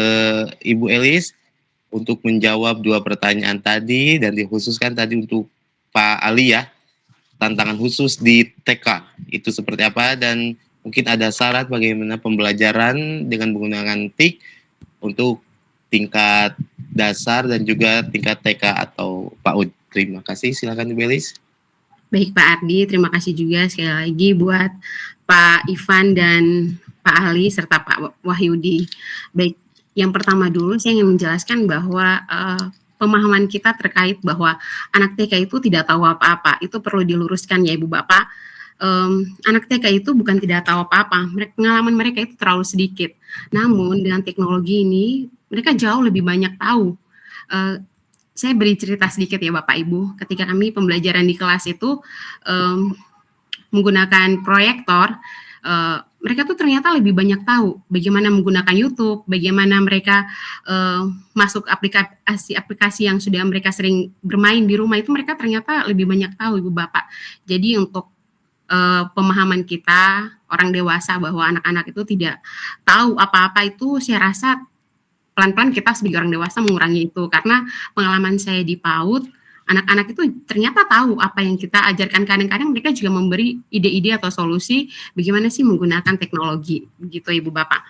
Ibu Elis untuk menjawab 2 pertanyaan tadi, dan dikhususkan tadi untuk Pak Ali ya, tantangan khusus di TK itu seperti apa, dan mungkin ada syarat bagaimana pembelajaran dengan menggunakan TIK untuk tingkat dasar dan juga tingkat TK atau PAUD. Terima kasih, silakan Ibu Elis. Baik Pak Ardi, terima kasih juga sekali lagi buat Pak Ivan dan Pak Ali serta Pak Wahyudi. Baik, yang pertama dulu saya ingin menjelaskan bahwa pemahaman kita terkait bahwa anak TK itu tidak tahu apa-apa, itu perlu diluruskan ya Ibu Bapak. Anak TK itu bukan tidak tahu apa-apa, pengalaman mereka itu terlalu sedikit. Namun dengan teknologi ini mereka jauh lebih banyak tahu. Saya beri cerita sedikit ya Bapak Ibu, ketika kami pembelajaran di kelas itu menggunakan proyektor, mereka tuh ternyata lebih banyak tahu bagaimana menggunakan YouTube, bagaimana mereka masuk aplikasi yang sudah mereka sering bermain di rumah, itu mereka ternyata lebih banyak tahu Ibu Bapak. Jadi untuk pemahaman kita orang dewasa bahwa anak-anak itu tidak tahu apa-apa itu, saya rasa pelan-pelan kita sebagai orang dewasa mengurangi itu, karena pengalaman saya di PAUD, anak-anak itu ternyata tahu apa yang kita ajarkan. Kadang-kadang mereka juga memberi ide-ide atau solusi bagaimana sih menggunakan teknologi, begitu Ibu Bapak.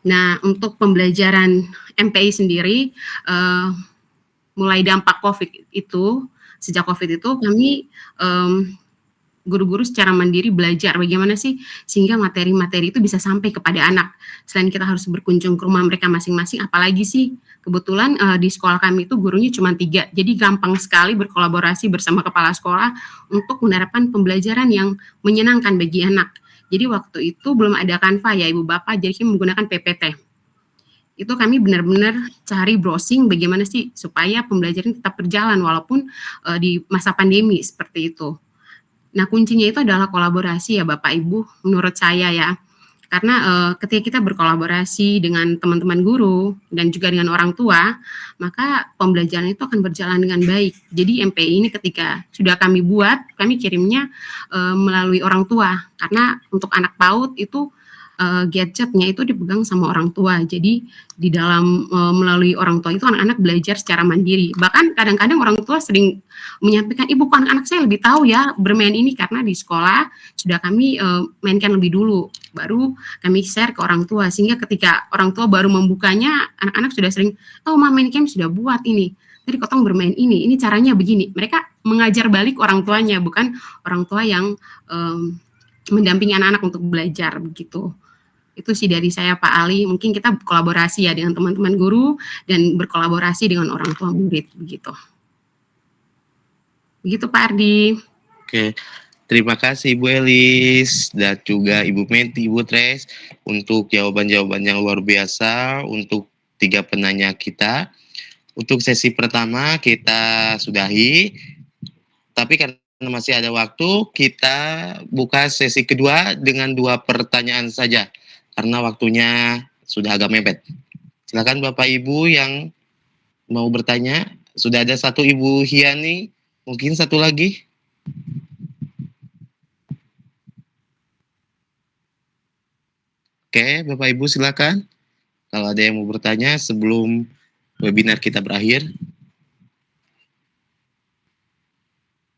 Nah, untuk pembelajaran MPI sendiri, mulai dampak COVID itu, sejak COVID itu kami guru-guru secara mandiri belajar bagaimana sih sehingga materi-materi itu bisa sampai kepada anak. Selain kita harus berkunjung ke rumah mereka masing-masing, apalagi sih kebetulan di sekolah kami itu gurunya cuma 3, jadi gampang sekali berkolaborasi bersama kepala sekolah untuk menerapkan pembelajaran yang menyenangkan bagi anak. Jadi waktu itu belum ada Canva ya Ibu Bapak, jadi kami menggunakan PPT. Itu kami benar-benar cari browsing bagaimana sih supaya pembelajaran tetap berjalan walaupun di masa pandemi seperti itu. Nah, kuncinya itu adalah kolaborasi ya Bapak Ibu, menurut saya ya. Karena ketika kita berkolaborasi dengan teman-teman guru dan juga dengan orang tua, maka pembelajaran itu akan berjalan dengan baik. Jadi MPI ini ketika sudah kami buat, kami kirimnya melalui orang tua. Karena untuk anak PAUD itu gadgetnya itu dipegang sama orang tua. Jadi di dalam melalui orang tua itu anak-anak belajar secara mandiri. Bahkan kadang-kadang orang tua sering menyampaikan, ibu kok anak-anak saya lebih tahu ya bermain ini, karena di sekolah sudah kami mainkan lebih dulu, baru kami share ke orang tua, sehingga ketika orang tua baru membukanya, anak-anak sudah sering, oh mama ini kami sudah buat ini, tadi Kotong bermain ini caranya begini. Mereka mengajar balik orang tuanya, bukan orang tua yang mendampingi anak-anak untuk belajar begitu. Itu sih dari saya Pak Ali, mungkin kita kolaborasi ya dengan teman-teman guru dan berkolaborasi dengan orang tua murid begitu. Begitu Pak Ardi. Oke, terima kasih Ibu Elis dan juga Ibu Meti, Ibu Tres untuk jawaban-jawaban yang luar biasa untuk 3 penanya kita. Untuk sesi pertama kita sudahi, tapi karena masih ada waktu, kita buka sesi kedua dengan 2 pertanyaan saja, karena waktunya sudah agak mepet. Silakan Bapak Ibu yang mau bertanya. Sudah ada 1 Ibu Hiani, mungkin 1 lagi. Oke, Bapak Ibu silakan. Kalau ada yang mau bertanya sebelum webinar kita berakhir.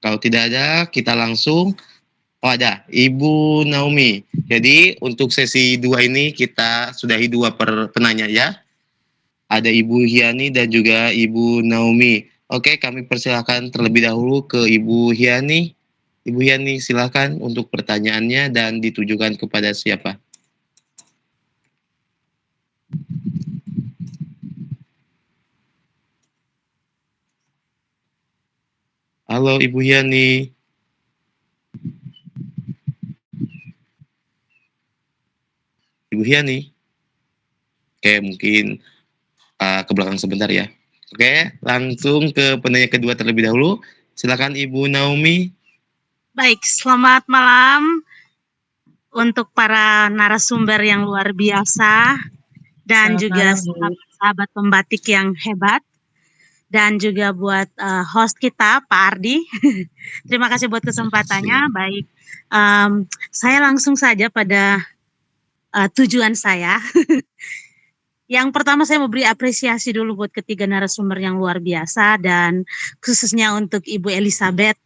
Kalau tidak ada, kita langsung. Oh ada, Ibu Naomi. Jadi untuk sesi 2 ini kita sudahi 2 penanya ya. Ada Ibu Hiani dan juga Ibu Naomi. Oke, kami persilakan terlebih dahulu ke Ibu Hiani. Ibu Hiani silakan untuk pertanyaannya dan ditujukan kepada siapa? Halo Ibu Hiani. Ibu Hiani. Oke, mungkin ke belakang sebentar ya. Oke, langsung ke penanya kedua terlebih dahulu. Silakan Ibu Naomi. Baik, selamat malam untuk para narasumber yang luar biasa dan juga sahabat pembatik yang hebat, dan juga buat host kita Pak Ardi. Terima kasih buat kesempatannya. Baik, saya langsung saja pada tujuan saya. Yang pertama saya mau beri apresiasi dulu buat ketiga narasumber yang luar biasa, dan khususnya untuk Ibu Elizabeth.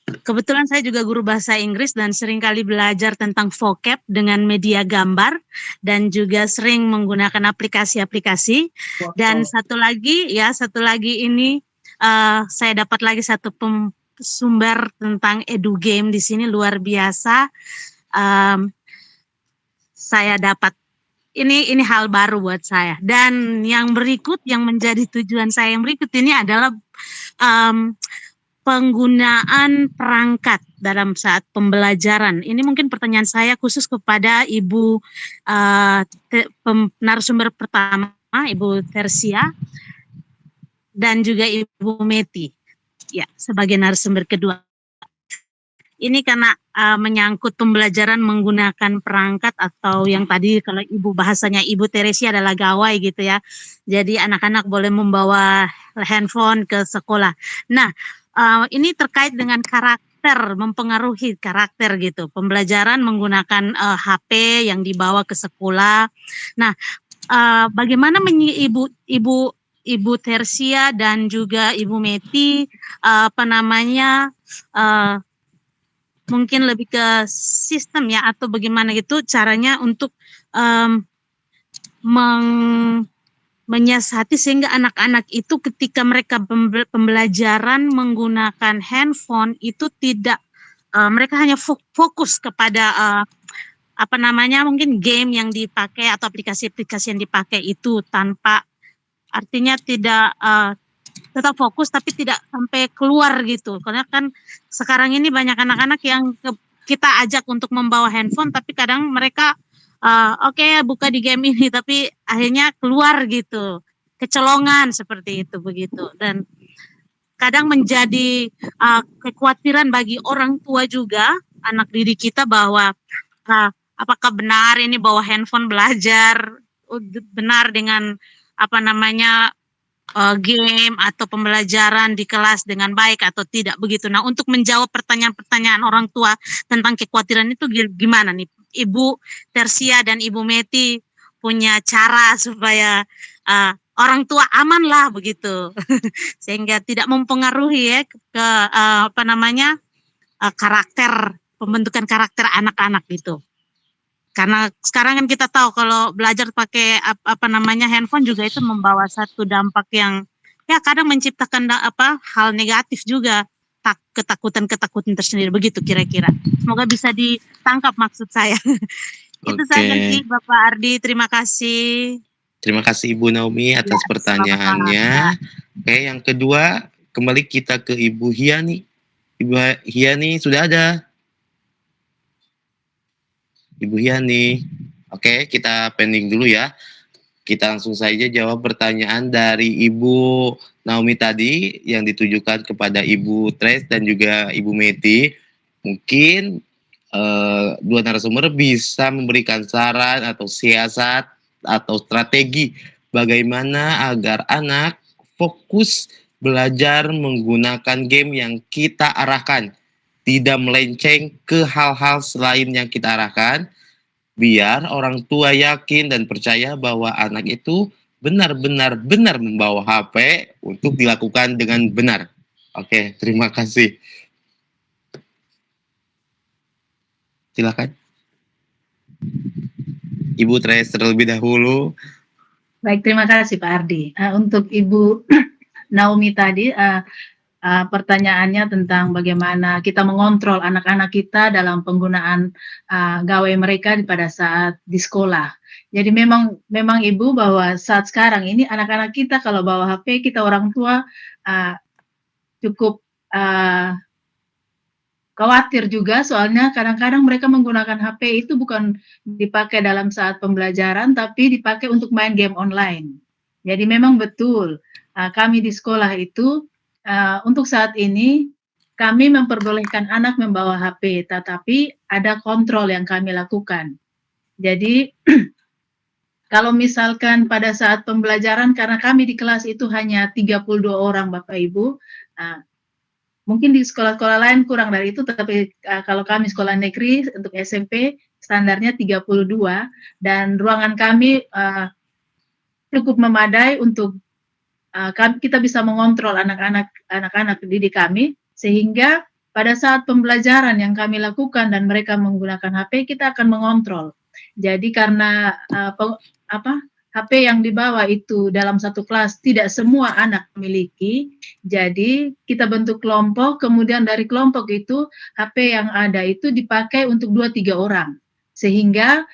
Kebetulan saya juga guru bahasa Inggris dan sering kali belajar tentang vocab dengan media gambar dan juga sering menggunakan aplikasi-aplikasi. Dan satu lagi ini saya dapat lagi satu sumber tentang edu game di sini luar biasa. Saya dapat ini hal baru buat saya. Dan yang berikut, yang menjadi tujuan saya yang berikut ini adalah penggunaan perangkat dalam saat pembelajaran. Ini mungkin pertanyaan saya khusus kepada Ibu narasumber pertama, Ibu Tersia, dan juga Ibu Meti, ya, sebagai narasumber kedua. ini karena menyangkut pembelajaran menggunakan perangkat atau yang tadi kalau ibu bahasanya Ibu Teresia adalah gawai gitu ya. Jadi anak-anak boleh membawa handphone ke sekolah. Nah, ini terkait dengan karakter, mempengaruhi karakter gitu. Pembelajaran menggunakan HP yang dibawa ke sekolah. Nah, bagaimana Ibu Tersia dan juga Ibu Meti mungkin lebih ke sistem ya atau bagaimana gitu caranya untuk menyiasati sehingga anak-anak itu ketika mereka pembelajaran menggunakan handphone itu tidak mereka hanya fokus kepada mungkin game yang dipakai atau aplikasi-aplikasi yang dipakai itu tanpa artinya tidak tetap fokus tapi tidak sampai keluar gitu. Karena kan sekarang ini banyak anak-anak yang kita ajak untuk membawa handphone tapi kadang mereka oke, buka di game ini tapi akhirnya keluar gitu. Kecolongan seperti itu begitu. Dan kadang menjadi kekhawatiran bagi orang tua juga anak didik kita bahwa apakah benar ini bawa handphone belajar benar dengan game atau pembelajaran di kelas dengan baik atau tidak begitu. Nah, untuk menjawab pertanyaan-pertanyaan orang tua tentang kekhawatiran itu gimana nih Ibu Tersia dan Ibu Meti punya cara supaya orang tua aman lah begitu sehingga tidak mempengaruhi ya ke karakter pembentukan karakter anak-anak gitu. Karena sekarang kan kita tahu kalau belajar pakai handphone juga itu membawa satu dampak yang ya kadang menciptakan hal negatif juga, ketakutan tersendiri begitu kira-kira. Semoga bisa ditangkap maksud saya. Itu saja sih Bapak Ardi, terima kasih. Terima kasih Ibu Naomi atas pertanyaannya. Oke, yang kedua kembali kita ke Ibu Hiani. Ibu Hiani sudah ada? Ibu Hiani. Oke, kita pending dulu ya. Kita langsung saja jawab pertanyaan dari Ibu Naomi tadi yang ditujukan kepada Ibu Tres dan juga Ibu Meti. Mungkin dua narasumber bisa memberikan saran atau siasat atau strategi bagaimana agar anak fokus belajar menggunakan game yang kita arahkan. Tidak melenceng ke hal-hal selain yang kita arahkan, biar orang tua yakin dan percaya bahwa anak itu benar-benar membawa HP untuk dilakukan dengan benar. Oke, terima kasih. Silakan. Ibu Tres terlebih dahulu. Baik, terima kasih Pak Ardi. Untuk Ibu Naomi tadi, pertanyaannya tentang bagaimana kita mengontrol anak-anak kita dalam penggunaan gawai mereka pada saat di sekolah. Jadi memang Ibu bahwa saat sekarang ini anak-anak kita kalau bawa HP kita orang tua cukup khawatir juga soalnya kadang-kadang mereka menggunakan HP itu bukan dipakai dalam saat pembelajaran tapi dipakai untuk main game online. Jadi memang betul kami di sekolah itu untuk saat ini kami memperbolehkan anak membawa HP, tetapi ada kontrol yang kami lakukan. Jadi kalau misalkan pada saat pembelajaran karena kami di kelas itu hanya 32 orang Bapak Ibu, mungkin di sekolah-sekolah lain kurang dari itu, tapi kalau kami sekolah negeri untuk SMP standarnya 32 dan ruangan kami cukup memadai untuk kita bisa mengontrol anak-anak didik kami sehingga pada saat pembelajaran yang kami lakukan dan mereka menggunakan HP kita akan mengontrol. Jadi karena HP yang dibawa itu dalam satu kelas tidak semua anak memiliki, jadi kita bentuk kelompok, kemudian dari kelompok itu HP yang ada itu dipakai untuk 2-3 orang. Sehingga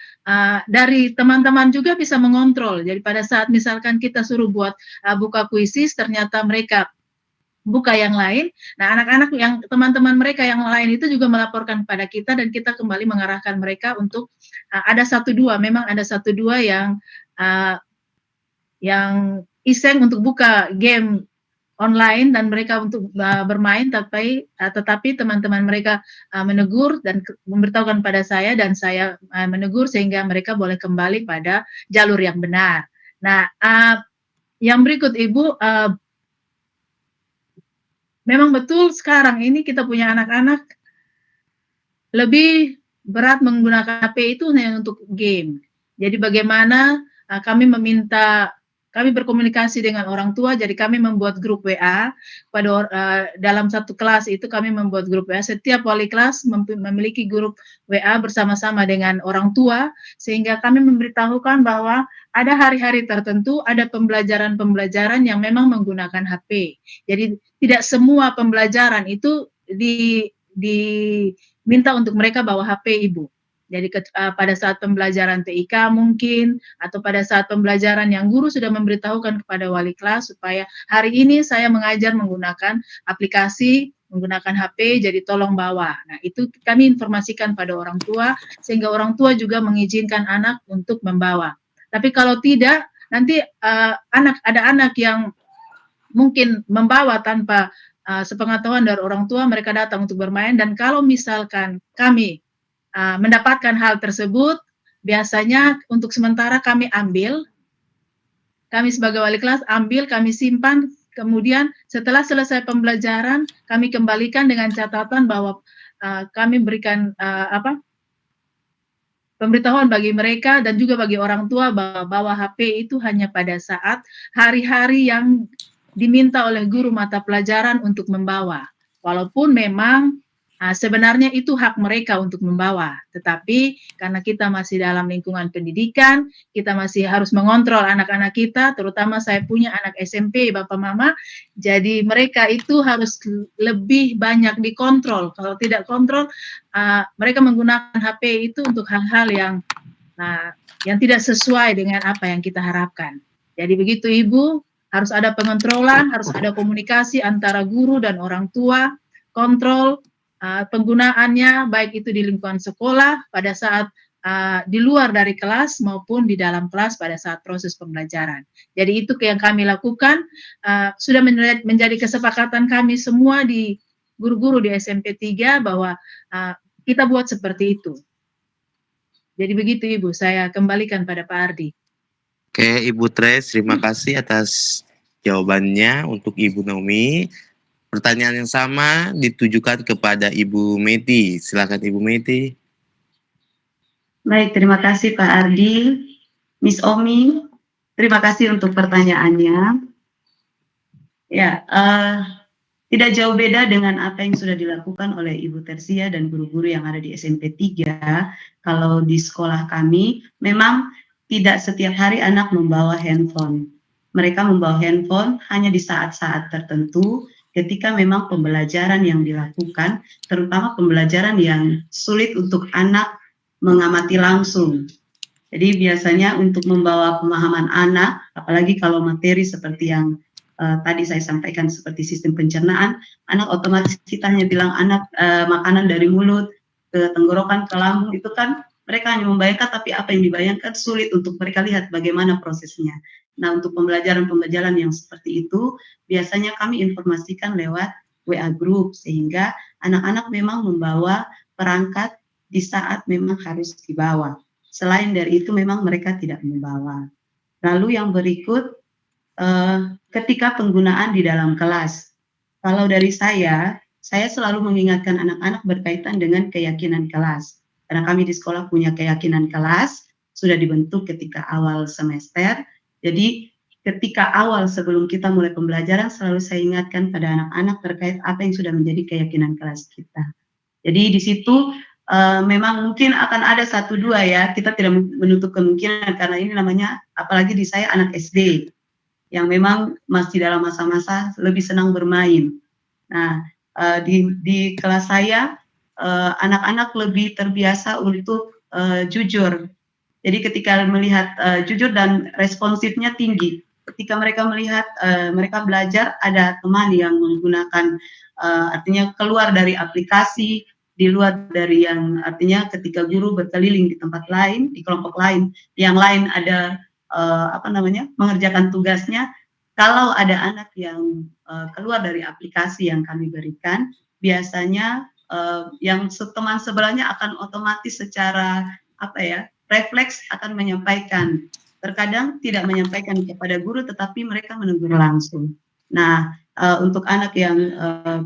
dari teman-teman juga bisa mengontrol. Jadi pada saat misalkan kita suruh buat buka kuisis, ternyata mereka buka yang lain. Nah, anak-anak yang teman-teman mereka yang lain itu juga melaporkan kepada kita dan kita kembali mengarahkan mereka untuk ada 1-2, memang ada 1-2 yang iseng untuk buka game online dan mereka untuk bermain, tetapi teman-teman mereka menegur dan memberitahukan pada saya dan saya menegur sehingga mereka boleh kembali pada jalur yang benar. Nah, yang berikut Ibu, memang betul sekarang ini kita punya anak-anak lebih berat menggunakan HP itu hanya untuk game. Jadi bagaimana kami berkomunikasi dengan orang tua, jadi kami membuat grup WA dalam satu kelas itu kami membuat grup WA. Setiap wali kelas memiliki grup WA bersama-sama dengan orang tua, sehingga kami memberitahukan bahwa ada hari-hari tertentu, ada pembelajaran-pembelajaran yang memang menggunakan HP. Jadi tidak semua pembelajaran itu diminta untuk mereka bawa HP Ibu. Jadi pada saat pembelajaran TIK mungkin, atau pada saat pembelajaran yang guru sudah memberitahukan kepada wali kelas supaya hari ini saya mengajar menggunakan aplikasi, menggunakan HP, jadi tolong bawa. Nah, itu kami informasikan pada orang tua, sehingga orang tua juga mengizinkan anak untuk membawa. Tapi kalau tidak, nanti ada anak yang mungkin membawa tanpa sepengetahuan dari orang tua, mereka datang untuk bermain, dan kalau misalkan kami mendapatkan hal tersebut, biasanya untuk sementara kami sebagai wali kelas ambil, kami simpan, kemudian setelah selesai pembelajaran, kami kembalikan dengan catatan bahwa kami berikan pemberitahuan bagi mereka dan juga bagi orang tua bahwa HP itu hanya pada saat hari-hari yang diminta oleh guru mata pelajaran untuk membawa. Walaupun memang sebenarnya itu hak mereka untuk membawa, tetapi karena kita masih dalam lingkungan pendidikan, kita masih harus mengontrol anak-anak kita, terutama saya punya anak SMP, Bapak Mama, jadi mereka itu harus lebih banyak dikontrol. Kalau tidak kontrol, mereka menggunakan HP itu untuk hal-hal yang tidak sesuai dengan apa yang kita harapkan. Jadi begitu Ibu, harus ada pengontrolan, harus ada komunikasi antara guru dan orang tua, kontrol penggunaannya baik itu di lingkungan sekolah pada saat di luar dari kelas maupun di dalam kelas pada saat proses pembelajaran. Jadi itu yang kami lakukan, sudah menjadi kesepakatan kami semua di guru-guru di SMP 3 bahwa kita buat seperti itu. Jadi begitu Ibu, saya kembalikan pada Pak Ardi. Oke, Ibu Tres, terima kasih atas jawabannya untuk Ibu Naomi. Pertanyaan yang sama ditujukan kepada Ibu Meti. Silakan Ibu Meti. Baik, terima kasih Pak Ardi. Miss Omi, terima kasih untuk pertanyaannya. Ya, tidak jauh beda dengan apa yang sudah dilakukan oleh Ibu Tersia dan guru-guru yang ada di SMP 3. Kalau di sekolah kami, memang tidak setiap hari anak membawa handphone. Mereka membawa handphone hanya di saat-saat tertentu, ketika memang pembelajaran yang dilakukan, terutama pembelajaran yang sulit untuk anak mengamati langsung. Jadi biasanya untuk membawa pemahaman anak, apalagi kalau materi seperti yang tadi saya sampaikan seperti sistem pencernaan, anak otomatis kita hanya bilang anak makanan dari mulut ke tenggorokan ke lambung, itu kan mereka hanya membayangkan, tapi apa yang dibayangkan sulit untuk mereka lihat bagaimana prosesnya. Nah, untuk pembelajaran-pembelajaran yang seperti itu, biasanya kami informasikan lewat WA group, sehingga anak-anak memang membawa perangkat di saat memang harus dibawa. Selain dari itu, memang mereka tidak membawa. Lalu yang berikut, ketika penggunaan di dalam kelas. Kalau dari saya selalu mengingatkan anak-anak berkaitan dengan keyakinan kelas. Karena kami di sekolah punya keyakinan kelas, sudah dibentuk ketika awal semester. Jadi ketika awal sebelum kita mulai pembelajaran, selalu saya ingatkan pada anak-anak terkait apa yang sudah menjadi keyakinan kelas kita. Jadi di situ memang mungkin akan ada 1-2 ya, kita tidak menutup kemungkinan karena ini namanya, apalagi di saya anak SD, yang memang masih dalam masa-masa lebih senang bermain. Nah, di kelas saya, anak-anak lebih terbiasa untuk jujur. Jadi ketika melihat jujur dan responsifnya tinggi. Ketika mereka melihat mereka belajar ada teman yang menggunakan artinya keluar dari aplikasi, di luar dari yang artinya ketika guru berkeliling di tempat lain, di kelompok lain, yang lain ada mengerjakan tugasnya, kalau ada anak yang keluar dari aplikasi yang kami berikan, biasanya yang teman sebelahnya akan otomatis secara refleks akan menyampaikan. Terkadang tidak menyampaikan kepada guru, tetapi mereka menegur langsung. Nah, untuk anak yang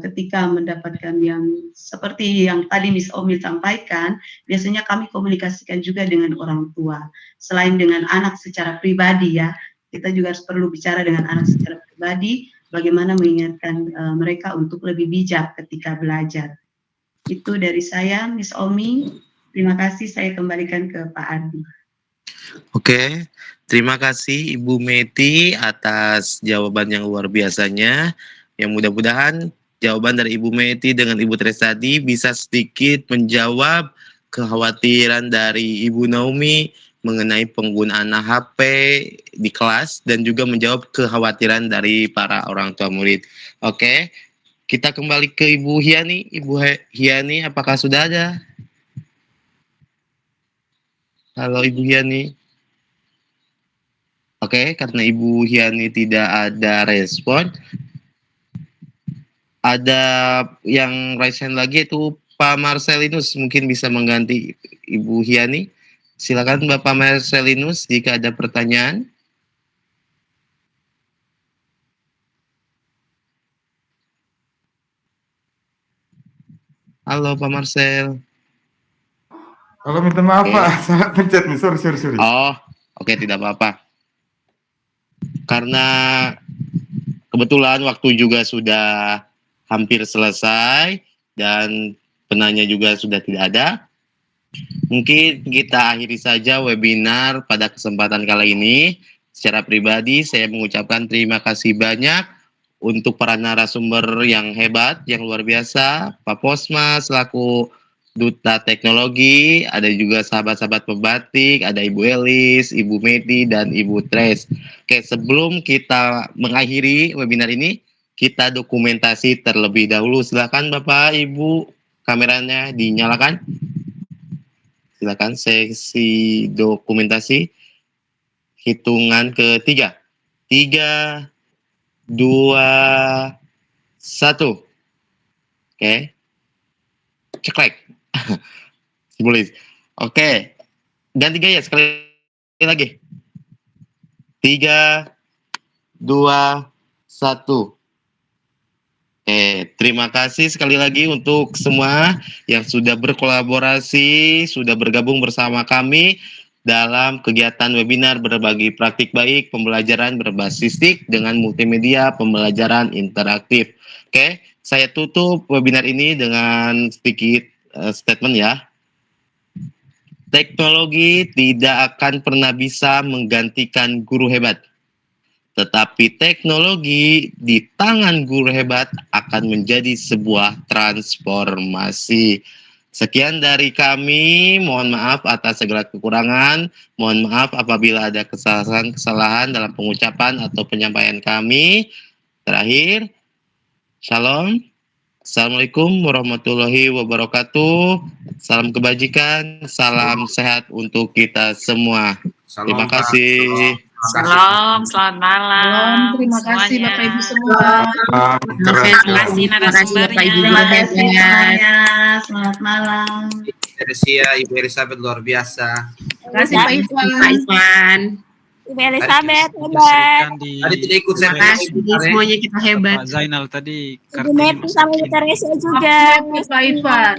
ketika mendapatkan yang seperti yang tadi Miss Omi sampaikan, biasanya kami komunikasikan juga dengan orang tua. Selain dengan anak secara pribadi ya, kita juga harus perlu bicara dengan anak secara pribadi, bagaimana mengingatkan mereka untuk lebih bijak ketika belajar. Itu dari saya, Miss Omi. Terima kasih, saya kembalikan ke Pak Ardi. Oke, terima kasih Ibu Meti atas jawaban yang luar biasanya. Yang mudah-mudahan jawaban dari Ibu Meti dengan Ibu Tres tadi bisa sedikit menjawab kekhawatiran dari Ibu Naomi mengenai penggunaan HP di kelas dan juga menjawab kekhawatiran dari para orang tua murid. Oke, kita kembali ke Ibu Hiani. Ibu Hiani, apakah sudah ada? Halo Ibu Hiani. Oke, karena Ibu Hiani tidak ada respon, ada yang raise hand lagi yaitu Pak Marcelinus, mungkin bisa mengganti Ibu Hiani. Silakan Bapak Marcelinus jika ada pertanyaan. Halo Pak Marcel. Halo, minta maaf Pak, salah pencet nih, sorry. Oh, oke, tidak apa-apa. Karena kebetulan waktu juga sudah hampir selesai dan penanya juga sudah tidak ada. Mungkin kita akhiri saja webinar pada kesempatan kali ini. Secara pribadi saya mengucapkan terima kasih banyak untuk para narasumber yang hebat, yang luar biasa, Pak Posma selaku Duta Teknologi, ada juga sahabat-sahabat pembatik, ada Ibu Elis, Ibu Meti, dan Ibu Tres. Oke, sebelum kita mengakhiri webinar ini, kita dokumentasi terlebih dahulu. Silakan Bapak, Ibu, kameranya dinyalakan. Silakan sesi dokumentasi. Hitungan ketiga. 3, 2, 1. Oke. Ceklek. Simulis. Oke. Ganti gaya sekali lagi. 3, 2, 1. Terima kasih sekali lagi untuk semua yang sudah berkolaborasi, sudah bergabung bersama kami dalam kegiatan webinar berbagi praktik baik pembelajaran berbasis TIK dengan multimedia pembelajaran interaktif. Oke, saya tutup webinar ini dengan sedikit statement ya. Teknologi tidak akan pernah bisa menggantikan guru hebat. Tetapi teknologi di tangan guru hebat akan menjadi sebuah transformasi. Sekian dari kami, mohon maaf atas segala kekurangan, mohon maaf apabila ada kesalahan-kesalahan dalam pengucapan atau penyampaian kami. Terakhir, shalom, assalamualaikum warahmatullahi wabarakatuh, salam kebajikan, salam sehat untuk kita semua. Terima kasih. Shalom, selamat malam. Terima kasih semuanya. Bapak Ibu semua. Terima kasih narasumbernya. Terima kasih semuanya. Selamat malam. Teresia, Ibu Elizabeth luar biasa. Terima kasih Pak Ivan. Ibu Elizabeth, hebat. Tadi tidak ikut saya. Terima kasih, semuanya kita hebat. Pak Zainal tadi Ibu Meti sama Ibu Teresia juga. Pak Ivan.